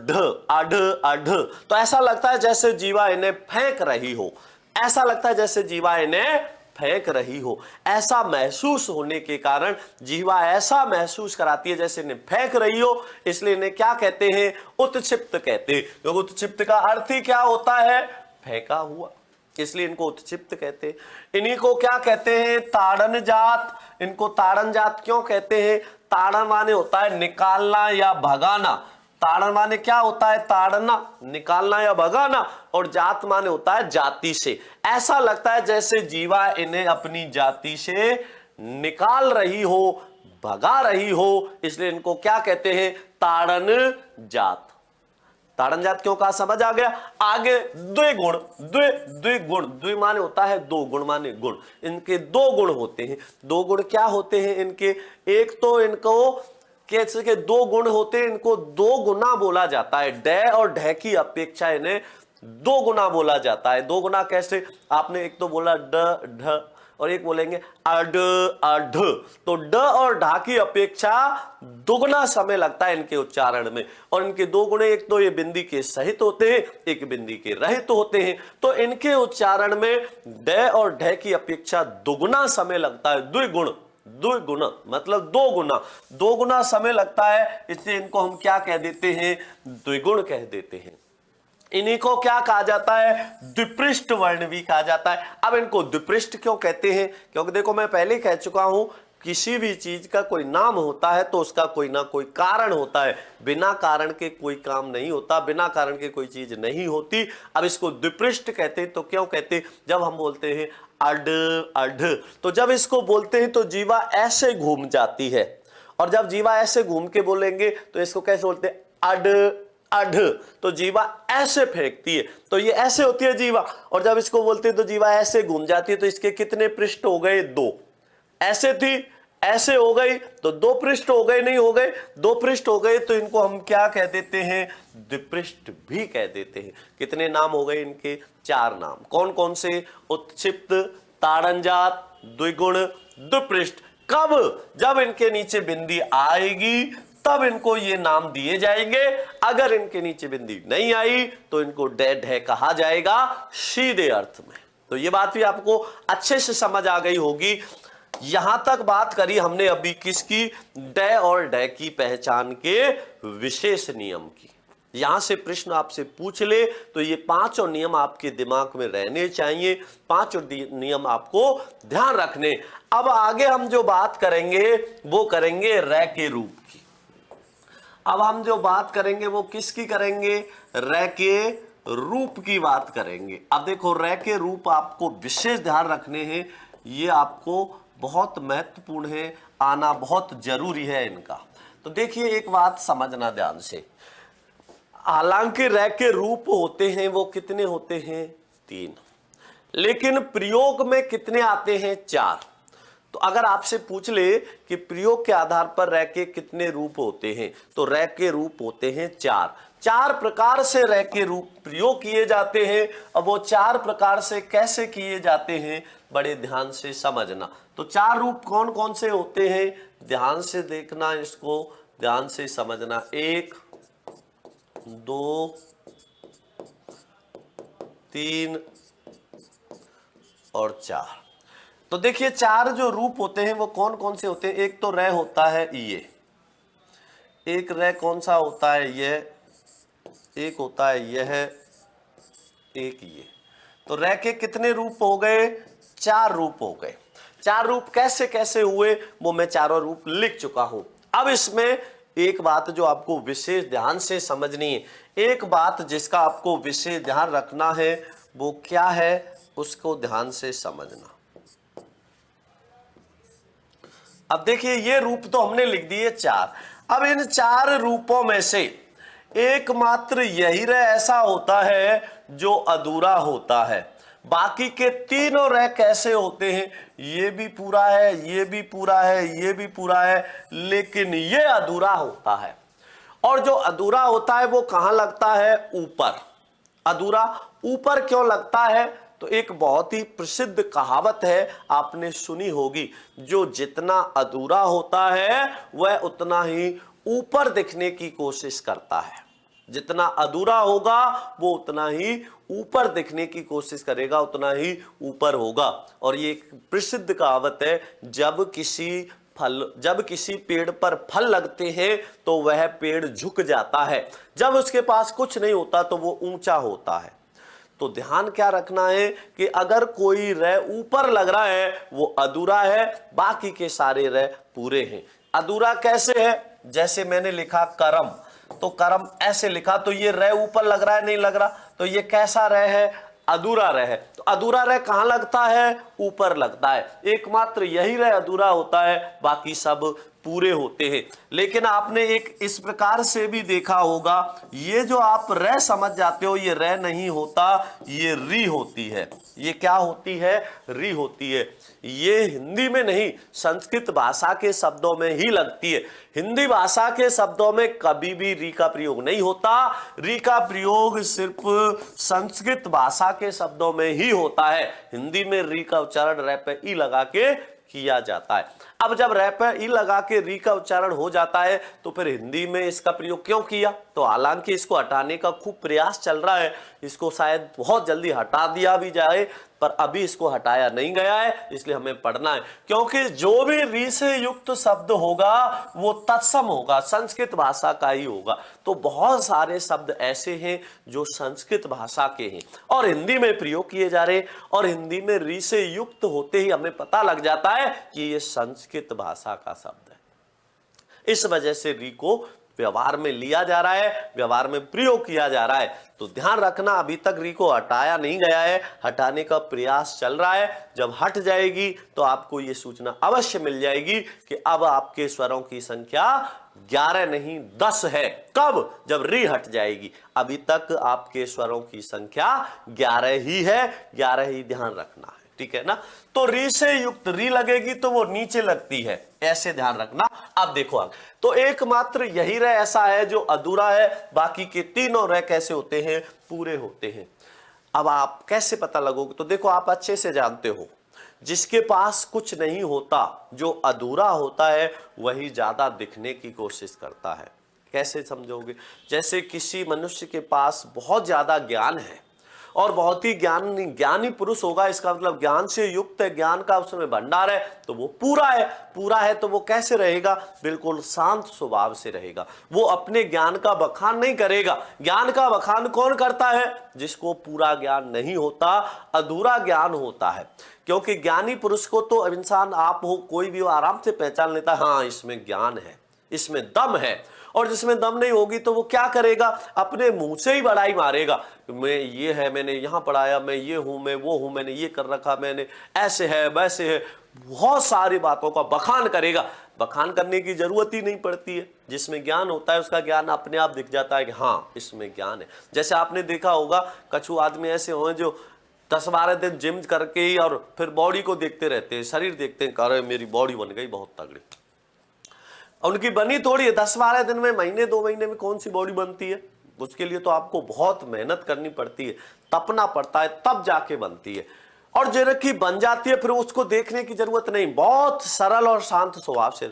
ढ अढ़ अढ़ तो ऐसा लगता है जैसे जीवा इन्हें फेंक रही हो, ऐसा लगता है जैसे जीवा इन्हें फेंक रही हो। ऐसा महसूस होने के कारण जीवा ऐसा महसूस कराती है जैसे इन्हें फेंक रही हो, इसलिए इन्हें क्या कहते हैं, उत्क्षिप्त कहते हैं। क्योंकि उत्क्षिप्त का अर्थ ही क्या होता है, फेंका हुआ, इसलिए इनको उत्क्षिप्त कहते हैं। इन्हीं को क्या कहते हैं, ताड़न जात। इनको ताड़न जात क्यों कहते हैं, ताड़न माने होता है निकालना या भगाना। ताड़न माने क्या होता है, ताड़ना, निकालना या भगाना, और जात माने होता है जाति से। ऐसा लगता है जैसे जीवा इन्हें अपनी जाति से निकाल रही हो, भगा रही हो, इसलिए इनको क्या कहते हैं, ताड़न जात। ताड़न जात क्यों कहा, समझ आ गया। आगे द्विगुण, द्विगुण, द्वि माने होता है 2, गुण माने गुण। इनके 2 गुण होते हैं। 2 गुण क्या होते हैं इनके, एक तो इनको कैसे के 2 गुण होते हैं, इनको 2 गुना बोला जाता है। ड और ढ की अपेक्षा इन्हें 2 गुना बोला जाता है। 2 गुना कैसे, आपने एक तो बोला ड ढ और एक बोलेंगे अड अढ़, तो ड और ढा की अपेक्षा दुगना समय लगता है इनके उच्चारण में। और इनके 2 गुण, एक तो ये बिंदी के सहित होते हैं, एक बिंदी के रहित होते हैं। तो इनके उच्चारण में ड और ढ की अपेक्षा दुगुना समय लगता है। द्विगुण, द्विगुण मतलब 2 गुना, 2 गुना समय लगता है, इसलिए इनको हम क्या कह देते हैं, द्विगुण कह देते हैं। इन्हीं को क्या कहा जाता है, द्विपृष्ठ वर्ण भी कहा जाता है। अब इनको द्विपृष्ठ क्यों कहते हैं, क्योंकि देखो मैं पहले कह चुका हूं, किसी भी चीज का कोई नाम होता है तो उसका कोई ना कोई कारण होता है। बिना कारण के कोई काम नहीं होता, बिना कारण के कोई चीज नहीं होती। अब इसको द्विपृष्ठ कहते हैं। तो क्यों कहते हैं, जब हम बोलते हैं अड अढ़, तो जब इसको बोलते हैं तो जीवा ऐसे घूम जाती है, और जब जीवा ऐसे घूम के बोलेंगे तो इसको कैसे बोलते हैं, अड अढ़, तो जीवा ऐसे फेंकती है, तो ये ऐसे होती है जीवा। और जब इसको बोलते हैं तो जीवा ऐसे घूम जाती है, तो इसके कितने पृष्ठ हो गए, 2। ऐसे थी, ऐसे हो गई तो 2 पृष्ठ हो गए, नहीं हो गए, 2 पृष्ठ हो गए, तो इनको हम क्या कह देते हैं, द्विपृष्ठ भी कह देते हैं। कितने नाम हो गए इनके, 4 नाम। कौन कौन से, उत्क्षिप्त, ताड़नजात, द्विगुण, द्विपृष्ठ। कब, जब इनके नीचे बिंदी आएगी तब इनको ये नाम दिए जाएंगे। अगर इनके नीचे बिंदी नहीं आई तो इनको ड ढ कहा जाएगा सीधे अर्थ में। तो ये बात भी आपको अच्छे से समझ आ गई होगी। यहां तक बात करी हमने अभी किसकी, ड और ढ की पहचान के विशेष नियम की। यहां से प्रश्न आपसे पूछ ले तो ये 5 नियम आपके दिमाग में रहने चाहिए, 5 नियम आपको ध्यान रखने। अब आगे हम जो बात करेंगे वो करेंगे र के रूप की। अब हम जो बात करेंगे वो किसकी करेंगे, र के रूप की बात करेंगे। अब देखो र के रूप आपको विशेष ध्यान रखने हैं, ये आपको बहुत महत्वपूर्ण है, आना बहुत जरूरी है इनका। तो देखिए एक बात समझना ध्यान से, हालांकि रह के रूप होते हैं वो कितने होते हैं? 3, लेकिन प्रयोग में कितने आते हैं? 4। तो अगर आपसे पूछ ले कि प्रयोग के आधार पर रह के कितने रूप होते हैं, तो रह के रूप होते हैं 4। 4 प्रकार से रह के रूप प्रयोग किए जाते हैं। अब वो 4 प्रकार से कैसे किए जाते हैं, बड़े ध्यान से समझना। तो 4 रूप कौन कौन से होते हैं, ध्यान से देखना, इसको ध्यान से समझना। 1, 2, 3 और 4। तो देखिए 4 जो रूप होते हैं वो कौन कौन से होते हैं? एक तो रह होता है ये, एक रह कौन सा होता है? यह, एक होता है यह, एक ये। तो रह के कितने रूप हो गए? 4 रूप हो गए। 4 रूप कैसे कैसे हुए वो मैं चारों रूप लिख चुका हूं। अब इसमें एक बात जो आपको विशेष ध्यान से समझनी है, एक बात जिसका आपको विशेष ध्यान रखना है, वो क्या है उसको ध्यान से समझना। अब देखिए ये रूप तो हमने लिख दिए 4। अब इन 4 रूपों में से एकमात्र यही रह ऐसा होता है जो अधूरा होता है। बाकी के तीनों रह कैसे होते हैं? ये भी पूरा है, ये भी पूरा है, ये भी पूरा है, लेकिन ये अधूरा होता है। और जो अधूरा होता है वो कहां लगता है? ऊपर। अधूरा ऊपर क्यों लगता है? तो एक बहुत ही प्रसिद्ध कहावत है, आपने सुनी होगी, जो जितना अधूरा होता है वह उतना ही ऊपर दिखने की कोशिश करता है। जितना अधूरा होगा वो उतना ही ऊपर दिखने की कोशिश करेगा, उतना ही ऊपर होगा। और ये एक प्रसिद्ध कहावत है, जब किसी पेड़ पर फल लगते हैं तो वह पेड़ झुक जाता है, जब उसके पास कुछ नहीं होता तो वो ऊंचा होता है। तो ध्यान क्या रखना है कि अगर कोई रह ऊपर लग रहा है वो अधूरा है, बाकी के सारे रह पूरे हैं। अधूरा कैसे है? जैसे मैंने लिखा करम, तो करम ऐसे लिखा तो ये रह ऊपर लग रहा है, नहीं लग रहा, तो ये कैसा रह है? अधूरा रह है। तो अधूरा रह कहां लगता है? ऊपर लगता है। एकमात्र यही रह अधूरा होता है, बाकी सब पूरे होते हैं। लेकिन आपने एक इस प्रकार से भी देखा होगा, ये जो आप रह समझ जाते हो, ये रह नहीं होता, ये री होती है। ये क्या होती है? री होती है। ये हिंदी में नहीं, संस्कृत भाषा के शब्दों में ही लगती है। हिंदी भाषा के शब्दों में कभी भी री का प्रयोग नहीं होता। री का प्रयोग सिर्फ संस्कृत भाषा के शब्दों में ही होता है। हिंदी में री का उच्चारण रह पे ई लगा के किया जाता है। अब जब रह पे ई लगा के री का उच्चारण हो जाता है तो फिर हिंदी में इसका प्रयोग क्यों किया? तो हालांकि इसको हटाने का खूब प्रयास चल रहा है, इसको शायद बहुत जल्दी हटा दिया भी जाए, पर अभी इसको हटाया नहीं गया है, इसलिए हमें पढ़ना है। क्योंकि जो भी री से युक्त शब्द होगा वो तत्सम होगा, संस्कृत भाषा का ही होगा। तो बहुत सारे शब्द ऐसे हैं जो संस्कृत भाषा के हैं और हिंदी में प्रयोग किए जा रहे हैं, और हिंदी में री से युक्त होते ही हमें पता लग जाता है कि ये संस्कृत भाषा का शब्द है। इस वजह से री को व्यवहार में लिया जा रहा है, व्यवहार में प्रयोग किया जा रहा है। तो ध्यान रखना, अभी तक री को हटाया नहीं गया है, हटाने का प्रयास चल रहा है। जब हट जाएगी तो आपको ये सूचना अवश्य मिल जाएगी कि अब आपके स्वरों की संख्या 11 नहीं 10 है। कब? जब री हट जाएगी। अभी तक आपके स्वरों की संख्या 11 ही है, 11 ही ध्यान रखना है, ठीक है ना। तो री से युक्त री लगेगी तो वो नीचे लगती है, ऐसे ध्यान रखना। अब देखो आगे, तो एकमात्र यही रह ऐसा है जो अधूरा है, बाकी के तीनों रह कैसे होते हैं? पूरे होते हैं। अब आप कैसे पता लगोगे? तो देखो, आप अच्छे से जानते हो, जिसके पास कुछ नहीं होता, जो अधूरा होता है, वही ज्यादा दिखने की कोशिश करता है। कैसे समझोगे? जैसे किसी मनुष्य के पास बहुत ज्यादा ज्ञान है और बहुत ही ज्ञानी पुरुष होगा, इसका मतलब ज्ञान से युक्त है, ज्ञान का उसमें भंडार है, तो वो पूरा है। पूरा है तो वो कैसे रहेगा? बिल्कुल शांत स्वभाव से रहेगा। वो अपने ज्ञान का बखान नहीं करेगा। ज्ञान का बखान कौन करता है? जिसको पूरा ज्ञान नहीं होता, अधूरा ज्ञान होता है। क्योंकि ज्ञानी पुरुष को तो इंसान, आप हो कोई भी हो, आराम से पहचान लेता है, हाँ इसमें ज्ञान है, इसमें दम है। और जिसमें दम नहीं होगी तो वो क्या करेगा, अपने मुंह से ही बड़ाई मारेगा, मैं ये है, मैंने यहां पढ़ाया, मैं ये हूं, मैं वो हूं, मैंने ये कर रखा, मैंने ऐसे है वैसे है, बहुत सारी बातों का बखान करेगा। बखान करने की जरूरत ही नहीं पड़ती है, जिसमें ज्ञान होता है उसका ज्ञान अपने आप दिख जाता है कि हाँ इसमें ज्ञान है। जैसे आपने देखा होगा कछु आदमी ऐसे हों जो 10-12 दिन जिम करके ही और फिर बॉडी को देखते रहते हैं, शरीर देखते हैं, अरे मेरी बॉडी बन गई बहुत तगड़ी। उनकी बनी थोड़ी है, 10-12 दिन में, महीने 2 महीने में कौन सी बॉडी बनती है। उसके लिए तो आपको बहुत मेहनत करनी पड़ती है, तपना पड़ता है, तब जाके बनती है। और जो रखी बन जाती है फिर उसको देखने की जरूरत नहीं, बहुत सरल और शांत स्वभाव से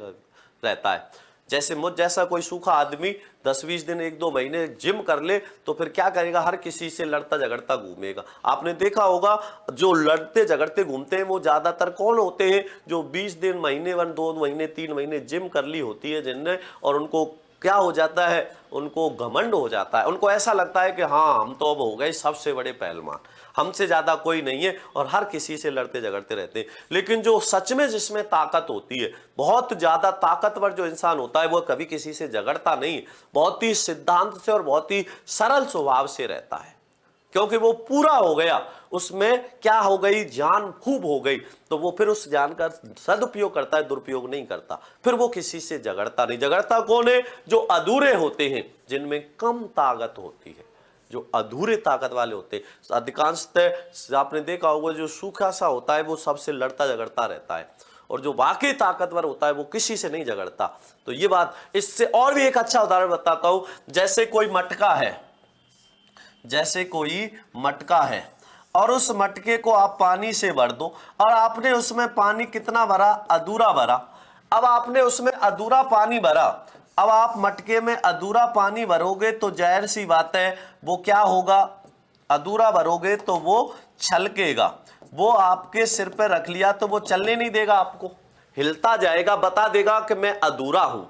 रहता है। जैसे मुझ जैसा कोई सूखा आदमी 10-20 दिन 1-2 महीने जिम कर ले तो फिर क्या करेगा, हर किसी से लड़ता झगड़ता घूमेगा। आपने देखा होगा जो लड़ते झगड़ते घूमते हैं वो ज्यादातर कौन होते हैं, जो 20 दिन, महीने 2 महीने 3 महीने जिम कर ली होती है जिनने, और उनको क्या हो जाता है, उनको घमंड हो जाता है। उनको ऐसा लगता है कि हाँ हम तो अब हो गए सबसे बड़े पहलवान, हमसे ज्यादा कोई नहीं है, और हर किसी से लड़ते झगड़ते रहते हैं। लेकिन जो सच में जिसमें ताकत होती है, बहुत ज्यादा ताकतवर जो इंसान होता है वो कभी किसी से झगड़ता नहीं, बहुत ही सिद्धांत से और बहुत ही सरल स्वभाव से रहता है, क्योंकि वो पूरा हो गया, उसमें क्या हो गई, ज्ञान खूब हो गई, तो वो फिर उस ज्ञान का सदुपयोग करता है, दुरुपयोग नहीं करता। फिर वो किसी से झगड़ता नहीं। झगड़ता कौन है, जो अधूरे होते हैं, जिनमें कम ताकत होती है, जो अधूरे ताकत वाले होते हैं। अधिकांशतः आपने देखा होगा जो सूखा सा होता है वो सबसे लड़ता झगड़ता रहता है, और जो वाकई ताकतवर होता है वो किसी से नहीं झगड़ता। तो ये बात, इससे और भी एक अच्छा उदाहरण बताता हूं। जैसे कोई मटका है, जैसे कोई मटका है और उस मटके को आप पानी से भर दो, और आपने उसमें पानी कितना भरा, अधूरा भरा। अब आपने उसमें अधूरा पानी भरा, अब आप मटके में अधूरा पानी भरोगे तो जाहिर सी बात है वो क्या होगा, अधूरा भरोगे तो वो छलकेगा। वो आपके सिर पे रख लिया तो वो चलने नहीं देगा, आपको हिलता जाएगा, बता देगा कि मैं अधूरा हूं।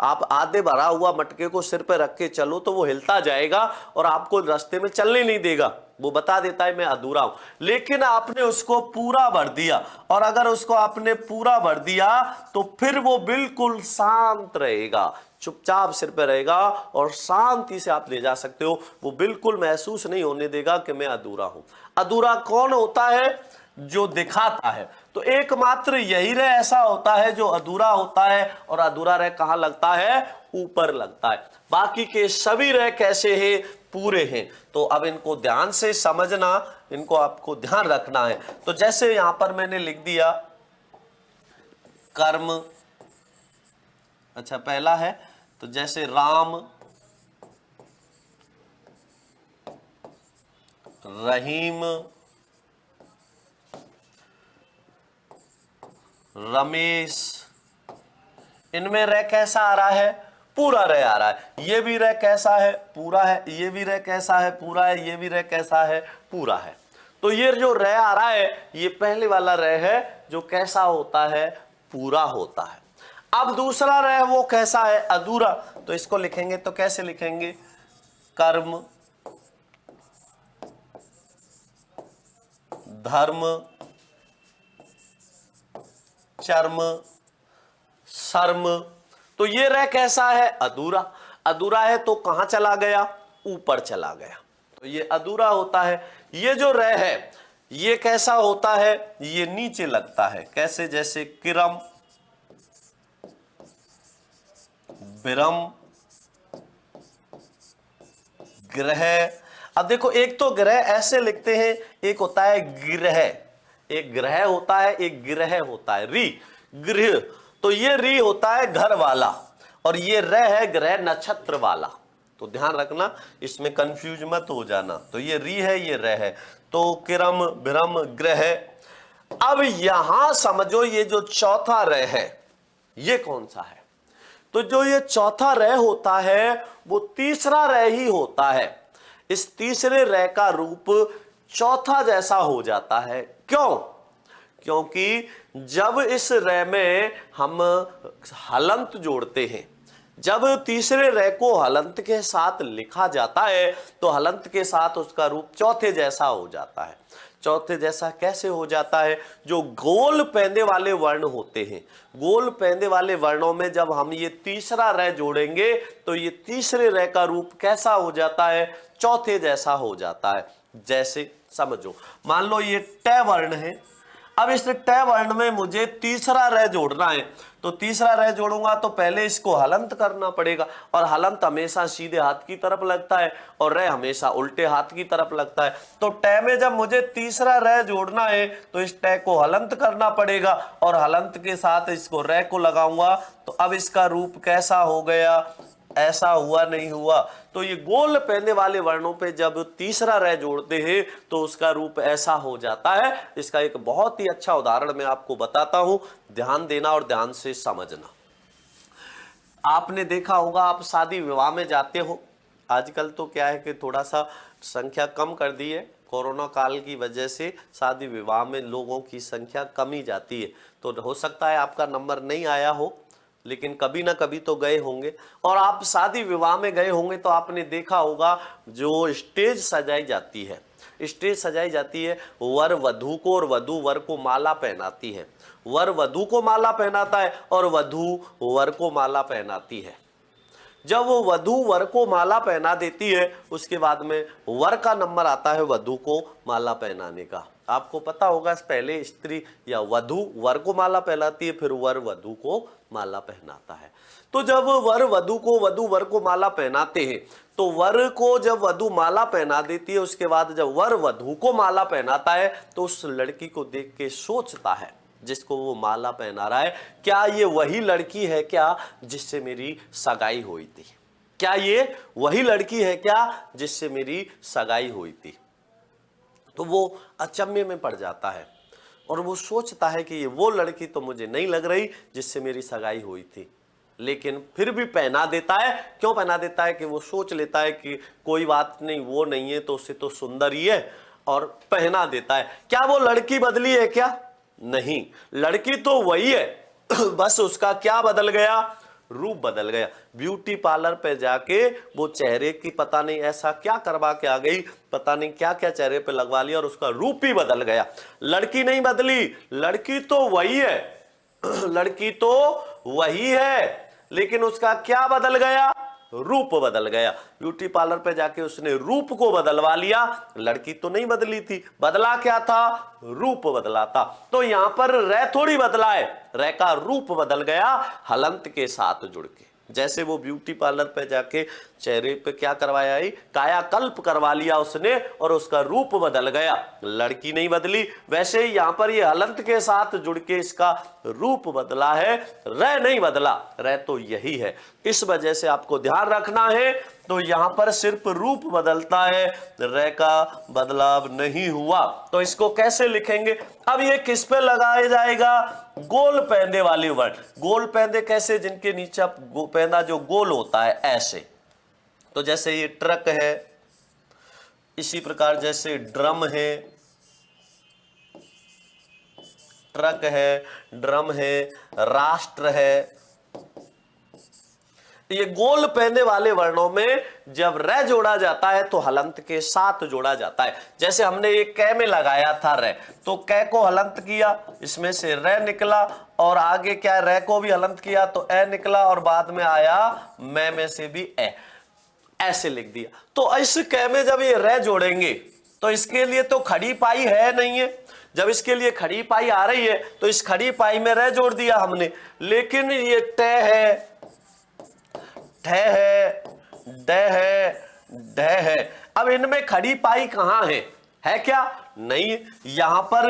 आप आधे भरा हुआ मटके को सिर पे रख के चलो तो वो हिलता जाएगा और आपको रास्ते में चलने नहीं देगा, वो बता देता है मैं अधूरा हूं। लेकिन आपने उसको पूरा भर दिया, और अगर उसको आपने पूरा भर दिया तो फिर वो बिल्कुल शांत रहेगा, चुपचाप सिर पे रहेगा और शांति से आप ले जा सकते हो। वो बिल्कुल महसूस नहीं होने देगा कि मैं अधूरा हूं। अधूरा कौन होता है, जो दिखाता है। तो एकमात्र यही रह ऐसा होता है जो अधूरा होता है, और अधूरा रह कहां लगता है, ऊपर लगता है। बाकी के सभी रह कैसे हैं, पूरे हैं। तो अब इनको ध्यान से समझना, इनको आपको ध्यान रखना है। तो जैसे यहां पर मैंने लिख दिया कर्म, अच्छा पहला है, तो जैसे राम, रहीम, रमेश, इनमें रह कैसा आ रहा है, पूरा रह आ रहा है। ये भी रह कैसा है, पूरा है। ये भी रह कैसा है, पूरा है। ये भी रह कैसा है, पूरा है। तो ये जो रह आ रहा है ये पहले वाला रह है जो कैसा होता है, पूरा होता है। अब दूसरा रह वो कैसा है, अधूरा। तो इसको लिखेंगे तो कैसे लिखेंगे, कर्म, धर्म, चर्म, शर्म। तो ये रह कैसा है, अधूरा। अधूरा है तो कहां चला गया, ऊपर चला गया, तो ये अधूरा होता है। ये जो रह है ये कैसा होता है, ये नीचे लगता है। कैसे, जैसे किरम, विरम, ग्रह। अब देखो एक तो ग्रह ऐसे लिखते हैं, एक होता है ग्रह, एक ग्रह होता है, एक ग्रह होता है, री, गृह। तो ये री होता है घर वाला, और ये रह है ग्रह नक्षत्र वाला। तो ध्यान रखना, इसमें कंफ्यूज मत हो जाना। तो ये री है, ये रह है। तो किरम, विरम, ग्रह। अब यहां समझो ये जो चौथा रह है ये कौन सा है। तो जो ये चौथा रह होता है वो तीसरा रह ही होता है। इस तीसरे रह का रूप चौथा जैसा हो जाता है। क्यों? क्योंकि जब इस रह में हम हलंत जोड़ते हैं, जब तीसरे रह को हलंत के साथ लिखा जाता है तो हलंत के साथ उसका रूप चौथे जैसा हो जाता है। चौथे जैसा कैसे हो जाता है? जो गोल पैंदे वाले वर्ण होते हैं, गोल पैंदे वाले वर्णों में जब हम ये तीसरा र जोड़ेंगे तो ये तीसरे र का रूप कैसा हो जाता है? चौथे जैसा हो जाता है। जैसे समझो, मान लो ये ट वर्ण है, अब इस ट वर्ण में मुझे तीसरा र जोड़ना है, तो तीसरा र जोड़ूंगा तो पहले इसको हलंत करना पड़ेगा, और हलंत हमेशा सीधे हाथ की तरफ लगता है और र हमेशा उल्टे हाथ की तरफ लगता है। तो ट में जब मुझे तीसरा र जोड़ना है तो इस ट को हलंत करना पड़ेगा, और हलंत के साथ इसको र को लगाऊंगा, तो अब इसका रूप कैसा हो गया? ऐसा हुआ, नहीं हुआ? तो ये गोल पैंदे वाले वर्णों पे जब तीसरा र जोड़ते हैं तो उसका रूप ऐसा हो जाता है। इसका एक बहुत ही अच्छा उदाहरण मैं आपको बताता हूं, ध्यान देना और ध्यान से समझना। आपने देखा होगा, आप शादी विवाह में जाते हो, आजकल तो क्या है कि थोड़ा सा संख्या कम कर दी है, कोरोना काल की वजह से शादी विवाह में लोगों की संख्या कम ही जाती है। तो हो सकता है आपका नंबर नहीं आया हो, लेकिन कभी ना कभी तो गए होंगे, और आप शादी विवाह में गए होंगे तो आपने देखा होगा जो स्टेज सजाई जाती है, स्टेज सजाई जाती है, वर वधू को और वधू वर को माला पहनाती है, वर वधू को माला पहनाता है और वधू वर को माला पहनाती है। जब वो वधू वर को माला पहना देती है, उसके बाद में वर का नंबर आता है वधू को माला पहनाने का। आपको पता होगा, पहले स्त्री या वधू वर को माला पहनाती है, फिर वर वधू को माला पहनाता है। तो जब वर वधू को, वधू वर को माला पहनाते हैं, तो वर को जब वधू माला पहना देती है, उसके बाद जब वर वधू को माला पहनाता है तो उस लड़की को देख के सोचता है, जिसको वो माला पहना रहा है, क्या ये वही लड़की है क्या जिससे मेरी सगाई हुई थी? क्या ये वही लड़की है क्या जिससे मेरी सगाई हुई थी? तो वो अचंभे में पड़ जाता है और वो सोचता है कि ये वो लड़की तो मुझे नहीं लग रही जिससे मेरी सगाई हुई थी, लेकिन फिर भी पहना देता है। क्यों पहना देता है? कि वो सोच लेता है कि कोई बात नहीं, वो नहीं है तो उससे तो सुंदर ही है, और पहना देता है। क्या वो लड़की बदली है क्या? नहीं, लड़की तो वही है, बस उसका क्या बदल गया? रूप बदल गया। ब्यूटी पार्लर पे जाके वो चेहरे की पता नहीं ऐसा क्या करवा के आ गई, पता नहीं क्या क्या चेहरे पे लगवा लिया और उसका रूप ही बदल गया। लड़की नहीं बदली, लड़की तो वही है, लड़की तो वही है, लेकिन उसका क्या बदल गया? रूप बदल गया। ब्यूटी पार्लर पे जाके उसने रूप को बदलवा लिया, लड़की तो नहीं बदली थी। बदला क्या था? रूप बदला था। तो यहां पर रे थोड़ी बदला है, रे का रूप बदल गया हलंत के साथ जुड़ के। जैसे वो ब्यूटी पार्लर पे जाके चेहरे पे क्या करवाया है? कायाकल्प करवा लिया उसने और उसका रूप बदल गया, लड़की नहीं बदली। वैसे ही यहां पर ये हलंत के साथ जुड़ के इसका रूप बदला है, रे नहीं बदला, रे तो यही है। इस वजह से आपको ध्यान रखना है, तो यहां पर सिर्फ रूप बदलता है, रे का बदलाव नहीं हुआ। तो इसको कैसे लिखेंगे? अब ये किस पे लगाया जाएगा? गोल पैंदे वाले वर्ड। गोल पैंदे कैसे? जिनके नीचे पैंदा जो गोल होता है ऐसे। तो जैसे ये ट्रक है, इसी प्रकार जैसे ड्रम है, ट्रक है, ड्रम है, राष्ट्र है। ये गोल पैंदे वाले वर्णों में जब रे जोड़ा जाता है तो हलंत के साथ जोड़ा जाता है। जैसे हमने ये कै में लगाया था रे, तो कै को हलंत किया, इसमें से रे निकला, और आगे क्या रे को भी हलंत किया तो ए निकला, और बाद में आया मैं में से भी ए, ऐसे लिख दिया। तो इस कै में जब ये रे जोड़ेंगे तो इसके लिए तो खड़ी पाई है नहीं है, जब इसके लिए खड़ी पाई आ रही है तो इस खड़ी पाई में रे जोड़ दिया हमने। लेकिन ये ट है, ठ है, ड है, ढ है, अब इनमें खड़ी पाई कहां है क्या? नहीं, यहां पर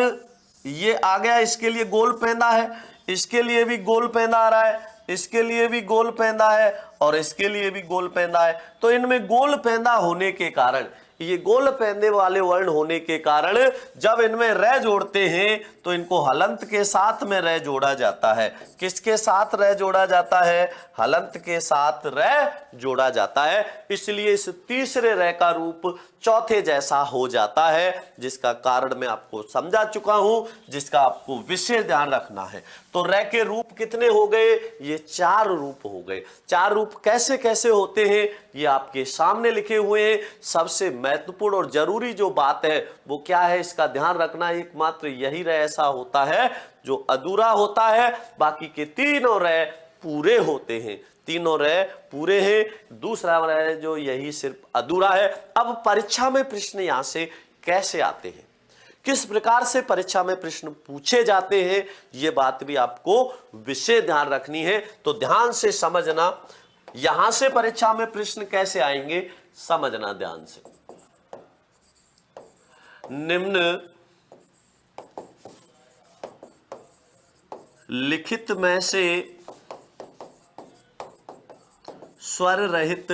ये आ गया, इसके लिए गोल पैंदा है, इसके लिए भी गोल पैंदा आ रहा है, इसके लिए भी गोल पैंदा है, और इसके लिए भी गोल पैंदा है। तो इनमें गोल पैंदा होने के कारण, ये गोल पैंदे वाले वर्ण होने के कारण जब इनमें रे जोड़ते हैं तो इनको हलंत के साथ में रे जोड़ा जाता है। किसके साथ रे जोड़ा जाता है? हलंत के साथ रे जोड़ा जाता है। इसलिए इस तीसरे रे का रूप चौथे जैसा हो जाता है, जिसका कारण मैं आपको समझा चुका हूं, जिसका आपको विशेष ध्यान रखना है। तो र के रूप कितने हो गए? ये 4 रूप हो गए। 4 रूप कैसे कैसे होते हैं ये आपके सामने लिखे हुए हैं। सबसे महत्वपूर्ण और जरूरी जो बात है वो क्या है, इसका ध्यान रखना, एकमात्र यही र ऐसा होता है जो अधूरा होता है, बाकी के तीनों र पूरे होते हैं। तीनों र पूरे हैं, दूसरा र जो यही सिर्फ अधूरा है। अब परीक्षा में प्रश्न यहां से कैसे आते हैं, किस प्रकार से परीक्षा में प्रश्न पूछे जाते हैं, यह बात भी आपको विशेष ध्यान रखनी है। तो ध्यान से समझना, यहां से परीक्षा में प्रश्न कैसे आएंगे समझना ध्यान से। निम्न लिखित में से स्वर रहित,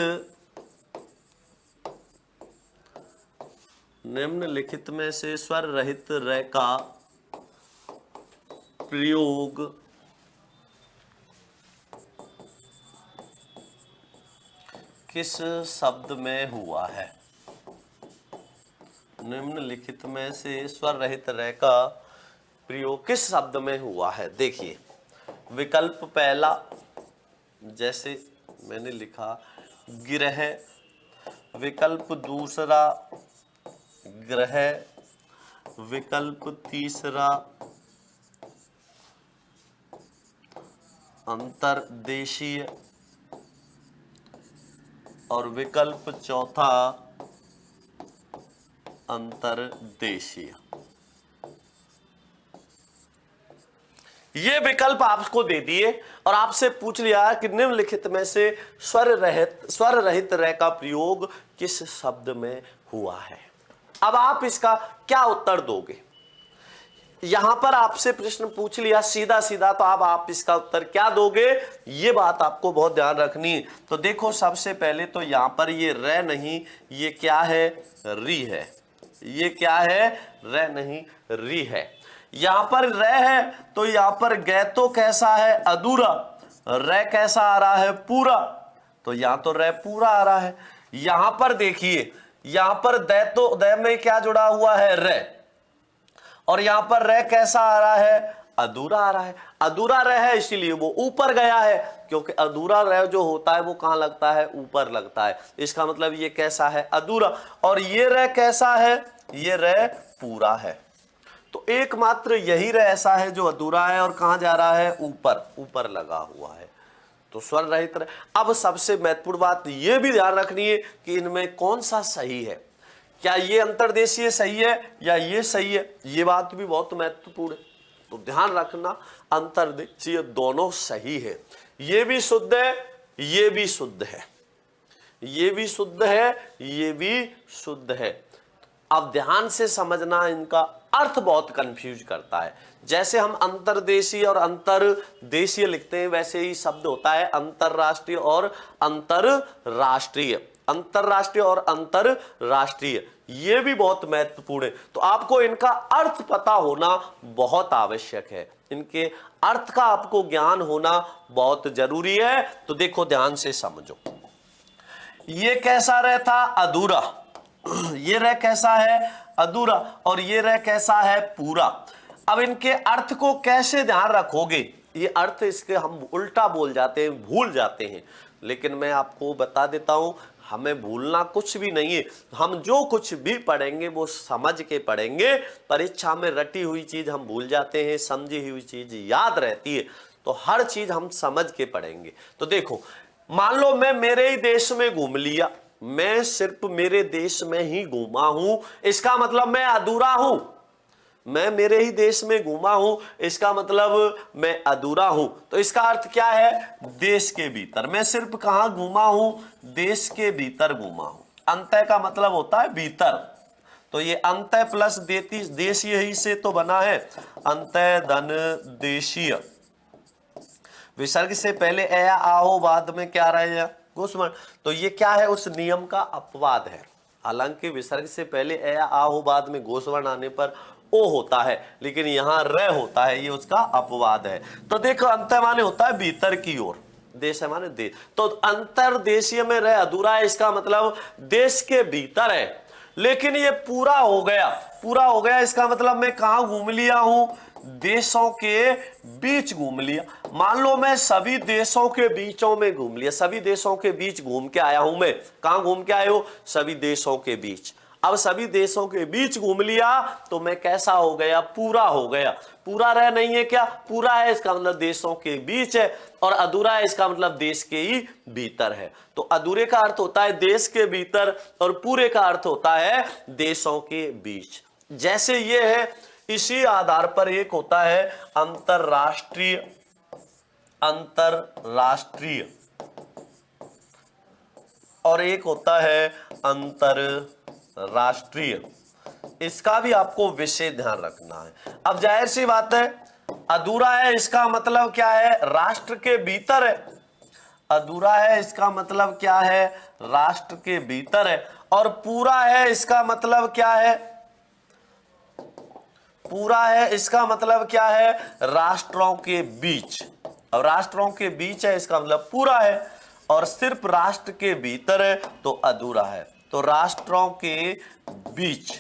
निम्नलिखित में से स्वर रहित र का प्रयोग किस शब्द में हुआ है? निम्नलिखित में से स्वर रहित र का प्रयोग किस शब्द में हुआ है? देखिए, विकल्प पहला जैसे मैंने लिखा गिरह, विकल्प दूसरा ग्रह, विकल्प तीसरा अंतर्देशीय और विकल्प चौथा अंतर्देशीय। ये विकल्प आपको दे दिए और आपसे पूछ लिया कि निम्नलिखित में से स्वर रहित र का प्रयोग किस शब्द में हुआ है। अब आप इसका क्या उत्तर दोगे? यहां पर आपसे प्रश्न पूछ लिया सीधा सीधा, तो अब आप इसका उत्तर क्या दोगे, ये बात आपको बहुत ध्यान रखनी है। तो देखो, सबसे पहले तो यहां पर ये र नहीं, ये क्या है, री है। ये क्या है, र नहीं री है। यहां पर र है तो यहां पर ग तो कैसा है, अधूरा, र कैसा आ रहा है, पूरा, तो यहां तो र पूरा आ रहा है। यहां पर देखिए, यहां पर द में क्या जुड़ा हुआ है, र, और यहां पर र कैसा आ रहा है, अधूरा आ रहा है। अधूरा र है इसीलिए वो ऊपर गया है, क्योंकि अधूरा र जो होता है वो कहां लगता है, ऊपर लगता है। इसका मतलब ये कैसा है, अधूरा, और ये र कैसा है, ये र पूरा है। तो एकमात्र यही र ऐसा है जो अधूरा है और कहां जा रहा है, ऊपर, ऊपर लगा हुआ है। तो स्वर रहित र। अब सबसे महत्वपूर्ण बात यह भी ध्यान रखनी है कि इनमें कौन सा सही है, क्या ये अंतर्देशीय सही है या ये सही है, ये बात भी बहुत महत्वपूर्ण है। तो ध्यान रखना, अंतर्देशीय दोनों सही है। ये भी शुद्ध है, ये भी शुद्ध है, ये भी शुद्ध है, ये भी शुद्ध है। अब ध्यान से समझना, इनका अर्थ बहुत कंफ्यूज करता है। जैसे हम अंतर्देशीय और अंतरदेशीय लिखते हैं, वैसे ही शब्द होता है अंतरराष्ट्रीय और अंतरराष्ट्रीय, अंतरराष्ट्रीय और अंतरराष्ट्रीय। ये भी बहुत महत्वपूर्ण है। तो आपको इनका अर्थ पता होना बहुत आवश्यक है, इनके अर्थ का आपको ज्ञान होना बहुत जरूरी है। तो देखो, ध्यान से समझो, ये कैसा रहता, अधूरा, ये रह कैसा है, अधूरा, और ये रह कैसा है, पूरा। अब इनके अर्थ को कैसे ध्यान रखोगे? ये अर्थ इसके हम उल्टा बोल जाते हैं, भूल जाते हैं, लेकिन मैं आपको बता देता हूं, हमें भूलना कुछ भी नहीं है। हम जो कुछ भी पढ़ेंगे वो समझ के पढ़ेंगे। परीक्षा में रटी हुई चीज हम भूल जाते हैं, समझी हुई चीज याद रहती है। तो हर चीज हम समझ के पढ़ेंगे। तो देखो, मान लो मैं मेरे ही देश में घूम लिया, मैं सिर्फ मेरे देश में ही घूमा हूं, इसका मतलब मैं अधूरा हूं। मैं मेरे ही देश में घूमा हूं, इसका मतलब मैं अधूरा हूं। तो इसका अर्थ क्या है, देश के भीतर। मैं सिर्फ कहां घूमा हूं, देश के भीतर घूमा हूं। अंतः का मतलब होता है भीतर, तो ये अंतः प्लस देशीय ही से तो बना है, अंतः धन देशीय। विसर्ग से पहले ए या आ हो, बाद में क्या रहेगा, गोस्वर्ण। तो ये क्या है, उस नियम का अपवाद है। हालांकि विसर्ग से पहले ए या आ हो, बाद में गोस्वर्ण आने पर ओ होता है, लेकिन यहां र होता है, ये उसका अपवाद है। तो देखो, अंतर माने होता है भीतर की ओर, देश है माने देश। तो अंतरदेशीय में र अधूरा है, इसका मतलब देश के भीतर है। लेकिन ये पूरा हो गया, पूरा हो गया इसका मतलब मैं कहां घूम लिया हूं, देशों के बीच घूम लिया। मान लो मैं सभी देशों के बीचों में घूम लिया, सभी देशों के बीच घूम के आया हूं। मैं कहां घूम के आए हो, सभी देशों के बीच। अब सभी देशों के बीच घूम लिया तो मैं कैसा हो गया, पूरा हो गया। पूरा रह नहीं है क्या, पूरा है इसका मतलब देशों के बीच है, और अधूरा है इसका मतलब देश के ही भीतर है। तो अधूरे का अर्थ होता है देश के भीतर और पूरे का अर्थ होता है देशों के बीच। जैसे ये है, इसी आधार पर एक होता है अंतरराष्ट्रीय, अंतरराष्ट्रीय, और एक होता है अंतरराष्ट्रीय। इसका भी आपको विशेष ध्यान रखना है। अब जाहिर सी बात है, अधूरा है इसका मतलब क्या है, राष्ट्र के भीतर है। अधूरा है इसका मतलब क्या है, राष्ट्र के भीतर है। और पूरा है इसका मतलब क्या है, पूरा है इसका मतलब क्या है, राष्ट्रों के बीच। अब राष्ट्रों के बीच है इसका मतलब पूरा है, और सिर्फ राष्ट्र के भीतर है तो अधूरा है। तो राष्ट्रों के बीच,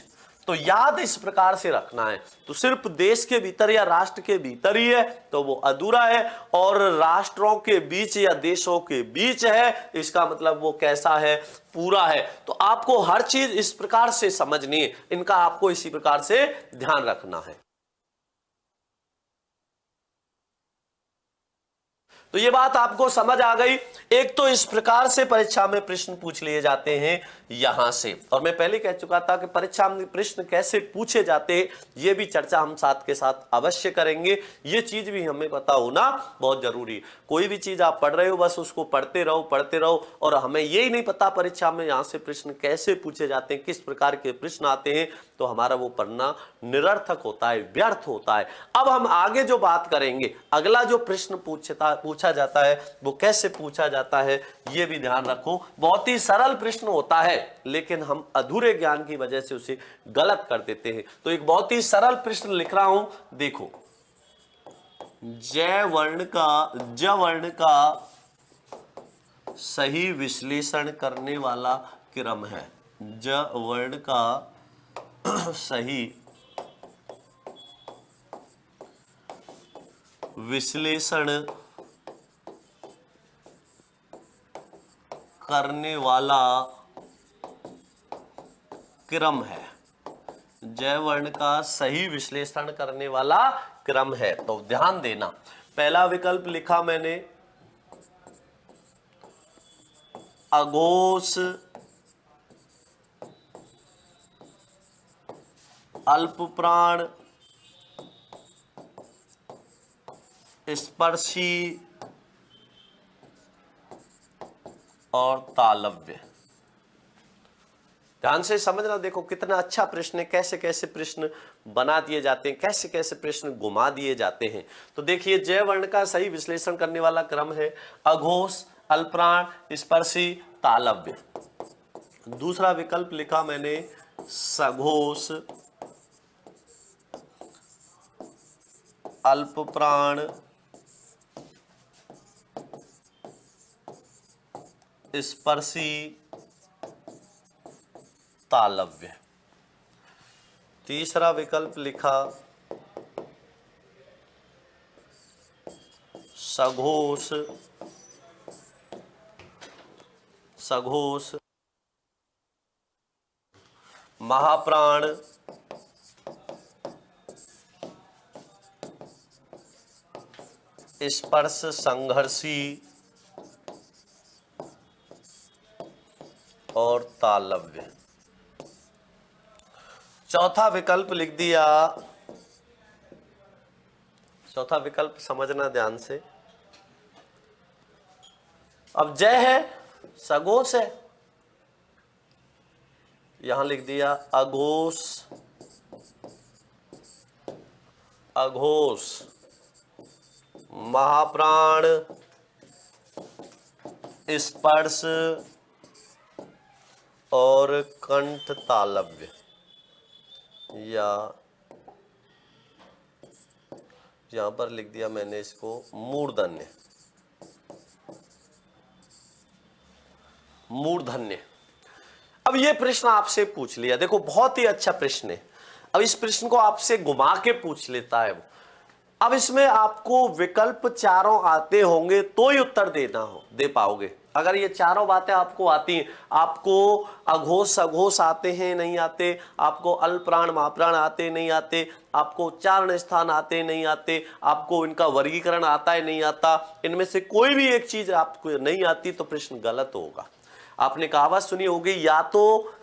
तो याद इस प्रकार से रखना है। तो सिर्फ देश के भीतर या राष्ट्र के भीतर ही है तो वो अधूरा है, और राष्ट्रों के बीच या देशों के बीच है इसका मतलब वो कैसा है, पूरा है। तो आपको हर चीज इस प्रकार से समझनी है, इनका आपको इसी प्रकार से ध्यान रखना है। तो ये बात आपको समझ आ गई। एक तो इस प्रकार से परीक्षा में प्रश्न पूछ लिए जाते हैं यहां से, और मैं पहले कह चुका था कि परीक्षा में प्रश्न कैसे पूछे जाते हैं ये भी चर्चा हम साथ के साथ अवश्य करेंगे। ये चीज भी हमें पता होना बहुत जरूरी है। कोई भी चीज आप पढ़ रहे हो बस उसको पढ़ते रहो पढ़ते रहो, और हमें यही नहीं पता परीक्षा में यहां से प्रश्न कैसे पूछे जाते हैं, किस प्रकार के प्रश्न आते हैं, तो हमारा वो पढ़ना निरर्थक होता है, व्यर्थ होता है। अब हम आगे जो बात करेंगे, अगला जो प्रश्न पूछा जाता है वो कैसे पूछा जाता है ये भी ध्यान रखो। बहुत ही सरल प्रश्न होता है लेकिन हम अधूरे ज्ञान की वजह से उसे गलत कर देते हैं। तो एक बहुत ही सरल प्रश्न लिख रहा हूं, देखो। ज वर्ण का सही विश्लेषण करने वाला क्रम है। ज वर्ण का सही विश्लेषण करने वाला क्रम है। जय वर्ण का सही विश्लेषण करने वाला क्रम है। तो ध्यान देना, पहला विकल्प लिखा मैंने अघोष, अल्पप्राण, स्पर्शी और तालव्य। ध्यान से समझना, देखो कितना अच्छा प्रश्न है, कैसे कैसे प्रश्न बना दिए जाते हैं, कैसे कैसे प्रश्न घुमा दिए जाते हैं। तो देखिए, जय वर्ण का सही विश्लेषण करने वाला क्रम है अघोष, अल्पप्राण, स्पर्शी, तालव्य। दूसरा विकल्प लिखा मैंने सघोष, अल्पप्राण, स्पर्शी, तालव्य। तीसरा विकल्प लिखा सघोष, महाप्राण, स्पर्श संघर्षी और तालव्य। चौथा विकल्प लिख दिया, चौथा विकल्प समझना ध्यान से। अब जय है, सघोष है, यहां लिख दिया अघोष, महाप्राण, स्पर्श और कंठ तालव्य, या यहां पर लिख दिया मैंने इसको मूर्धन्य। अब ये प्रश्न आपसे पूछ लिया, देखो बहुत ही अच्छा प्रश्न है। अब इस प्रश्न को आपसे घुमा के पूछ लेता है वो। अब इसमें आपको विकल्प चारों आते होंगे तो ही उत्तर दे पाओगे। अगर ये चारों बातें आपको आती हैं, आपको अघोष सघोष आते हैं नहीं आते, आपको अल्पप्राण महाप्राण आते नहीं आते, आपको उच्चारण स्थान आते नहीं आते, आपको इनका वर्गीकरण आता है नहीं आता, इनमें से कोई भी एक चीज आपको नहीं आती तो प्रश्न गलत होगा। आपने कहावत सुनी होगी, या तो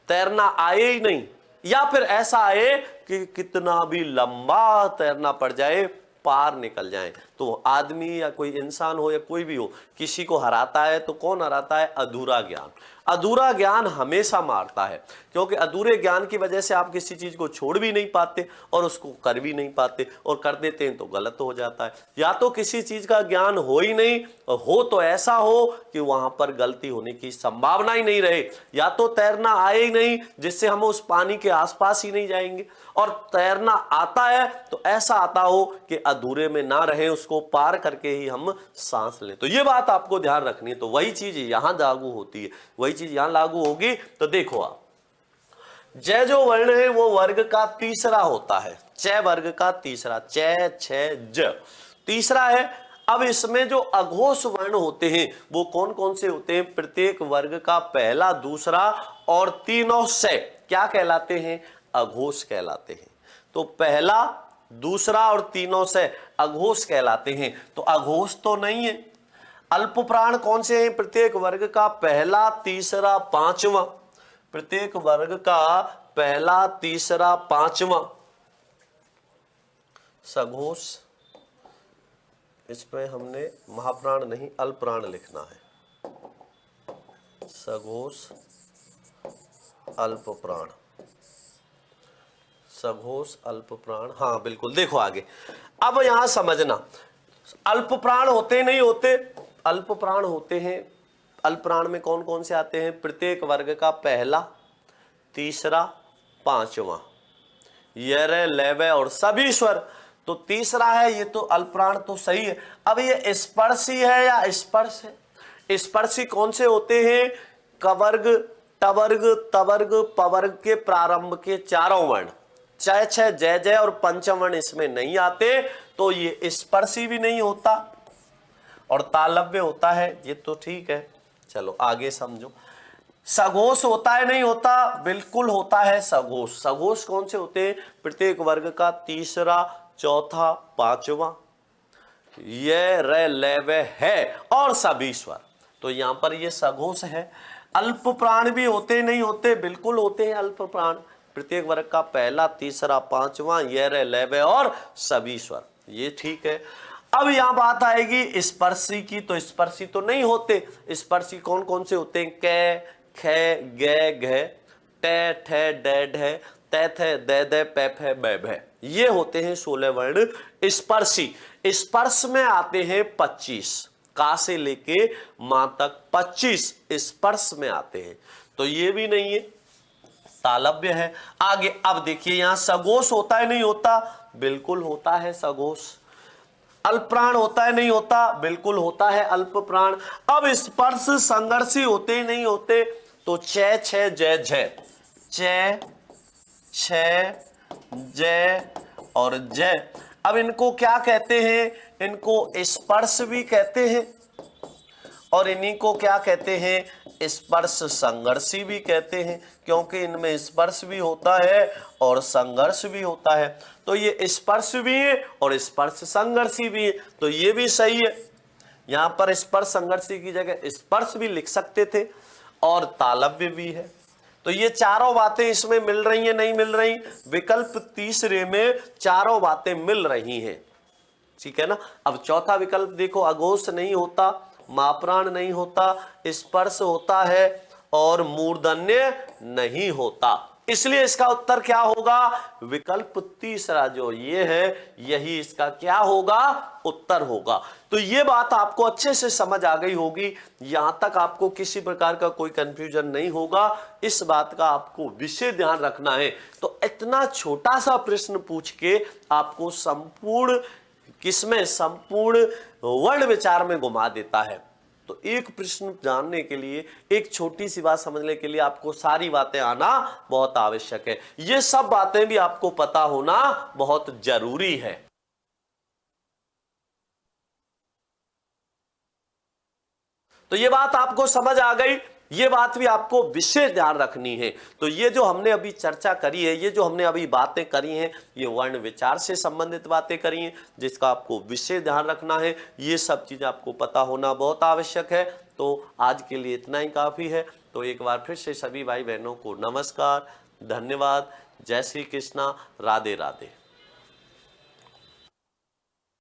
तैरना आए ही नहीं, या फिर ऐसा आए कि कितना भी लंबा तैरना पड़ जाए पार निकल जाए। तो आदमी या कोई इंसान हो या कोई भी हो, किसी को हराता है तो कौन हराता है? अधूरा ज्ञान। अधूरा ज्ञान हमेशा मारता है, क्योंकि अधूरे ज्ञान की वजह से आप किसी चीज को छोड़ भी नहीं पाते और उसको कर भी नहीं पाते, और कर देते हैं तो गलत हो जाता है। या तो किसी चीज का ज्ञान हो ही नहीं, हो तो ऐसा हो कि वहां पर गलती होने की संभावना ही नहीं रहे, या तो तैरना आए ही नहीं जिससे हम उस पानी के आसपास ही नहीं जाएंगे, और तैरना आता है तो ऐसा आता हो कि अधूरे में ना रहे, उसको पार करके ही हम सांस लें। तो ये बात आपको ध्यान रखनी है। तो वही चीज यहां लागू होती है, वही चीज यहां लागू होगी। तो देखो आप, जय जो वर्ण है वो वर्ग का तीसरा होता है, चय वर्ग का तीसरा, चय छय ज तीसरा है। अब इसमें जो अघोष वर्ण होते हैं वो कौन कौन से होते हैं? प्रत्येक वर्ग का पहला, दूसरा और तीनों से क्या कहलाते हैं? अघोष कहलाते हैं। तो पहला, दूसरा और तीनों से अघोष कहलाते हैं। तो अघोष तो नहीं है। अल्प प्राण कौन से हैं? प्रत्येक वर्ग का पहला, तीसरा, पांचवा, प्रत्येक वर्ग का पहला, तीसरा, पांचवा। सघोष, इसमें हमने महाप्राण नहीं अल्प प्राण लिखना है। सघोष, अल्प प्राण, सघोष, अल्प प्राण, हाँ बिल्कुल। देखो आगे, अब यहां समझना, अल्प प्राण होते नहीं होते? अल्प प्राण होते हैं। अल्प प्राण में कौन कौन से आते हैं? प्रत्येक वर्ग का पहला, तीसरा, पांचवा, यर, लैव और सभी स्वर। तो तीसरा है ये, तो अल्प प्राण तो सही है। अब ये स्पर्शी है या स्पर्श है? स्पर्शी कौन से होते हैं? कवर्ग, टवर्ग, तवर्ग, पवर्ग के प्रारंभ के चारों वर्ण, चय छय जय जय और पंचम वर्ण इसमें नहीं आते, तो ये स्पर्शी भी नहीं होता और तालव्य होता है, ये तो ठीक है। चलो आगे समझो। सघोष होता है नहीं होता? बिल्कुल होता है सघोष। सघोष कौन से होते हैं? प्रत्येक वर्ग का तीसरा, चौथा, पांचवा, ये र लैव है और सभी स्वर। तो यहां पर ये सघोष है। अल्प प्राण भी होते नहीं होते? बिल्कुल होते हैं अल्प प्राण। प्रत्येक वर्ग का पहला, तीसरा, पांचवा, ये र लैव और सभी स्वर, ये ठीक है। अब यहां बात आएगी स्पर्शी की, तो स्पर्शी तो नहीं होते। स्पर्शी कौन कौन से होते हैं? कै, खे, गे, घे, टे, ठे, डे, ढे, तै, थे, दे, दे, पै, फै, बै, भै, ये होते हैं 16 वर्ण स्पर्शी। स्पर्श में आते हैं 25, का से लेके मां तक 25 स्पर्श में आते हैं, तो ये भी नहीं है, तालव्य है। आगे अब देखिए, यहां सघोष होता है नहीं होता? बिल्कुल होता है सघोष। अल्प प्राण होता है नहीं होता? बिल्कुल होता है अल्प प्राण। अब स्पर्श संघर्षी होते नहीं होते? तो चय छय जय जय, चय छय जय और जय। अब इनको क्या कहते हैं? इनको स्पर्श भी कहते हैं और इन्हीं को क्या कहते हैं? स्पर्श संघर्षी भी कहते हैं, क्योंकि इनमें स्पर्श भी होता है और संघर्ष भी होता है। तो ये स्पर्श भी है और स्पर्श संघर्षी भी है, तो ये भी सही है। यहां पर स्पर्श संघर्षी की जगह स्पर्श भी लिख सकते थे और तालव्य भी है। तो ये चारों बातें इसमें मिल रही हैं नहीं मिल रही? विकल्प तीसरे में चारों बातें मिल रही हैं, ठीक है ना। अब चौथा विकल्प देखो, अघोष नहीं होता, माप्राण नहीं होता, स्पर्श होता है और मूर्धन्य नहीं होता। इसलिए इसका उत्तर क्या होगा? विकल्प तीसरा जो ये है, यही इसका क्या होगा? उत्तर होगा। तो ये बात आपको अच्छे से समझ आ गई होगी। यहां तक आपको किसी प्रकार का कोई कंफ्यूजन नहीं होगा, इस बात का आपको विशेष ध्यान रखना है। तो इतना छोटा सा प्रश्न पूछ के आपको संपूर्ण किसमें, संपूर्ण वर्ण विचार में घुमा देता है। तो एक प्रश्न जानने के लिए, एक छोटी सी बात समझने के लिए आपको सारी बातें आना बहुत आवश्यक है। ये सब बातें भी आपको पता होना बहुत जरूरी है। तो ये बात आपको समझ आ गई, ये बात भी आपको विशेष ध्यान रखनी है। तो ये जो हमने अभी चर्चा करी है, ये जो हमने अभी बातें करी हैं, ये वर्ण विचार से संबंधित बातें करी हैं, जिसका आपको विशेष ध्यान रखना है। ये सब चीजें आपको पता होना बहुत आवश्यक है। तो आज के लिए इतना ही काफी है। तो एक बार फिर से सभी भाई बहनों को नमस्कार, धन्यवाद, जय श्री कृष्णा, राधे राधे।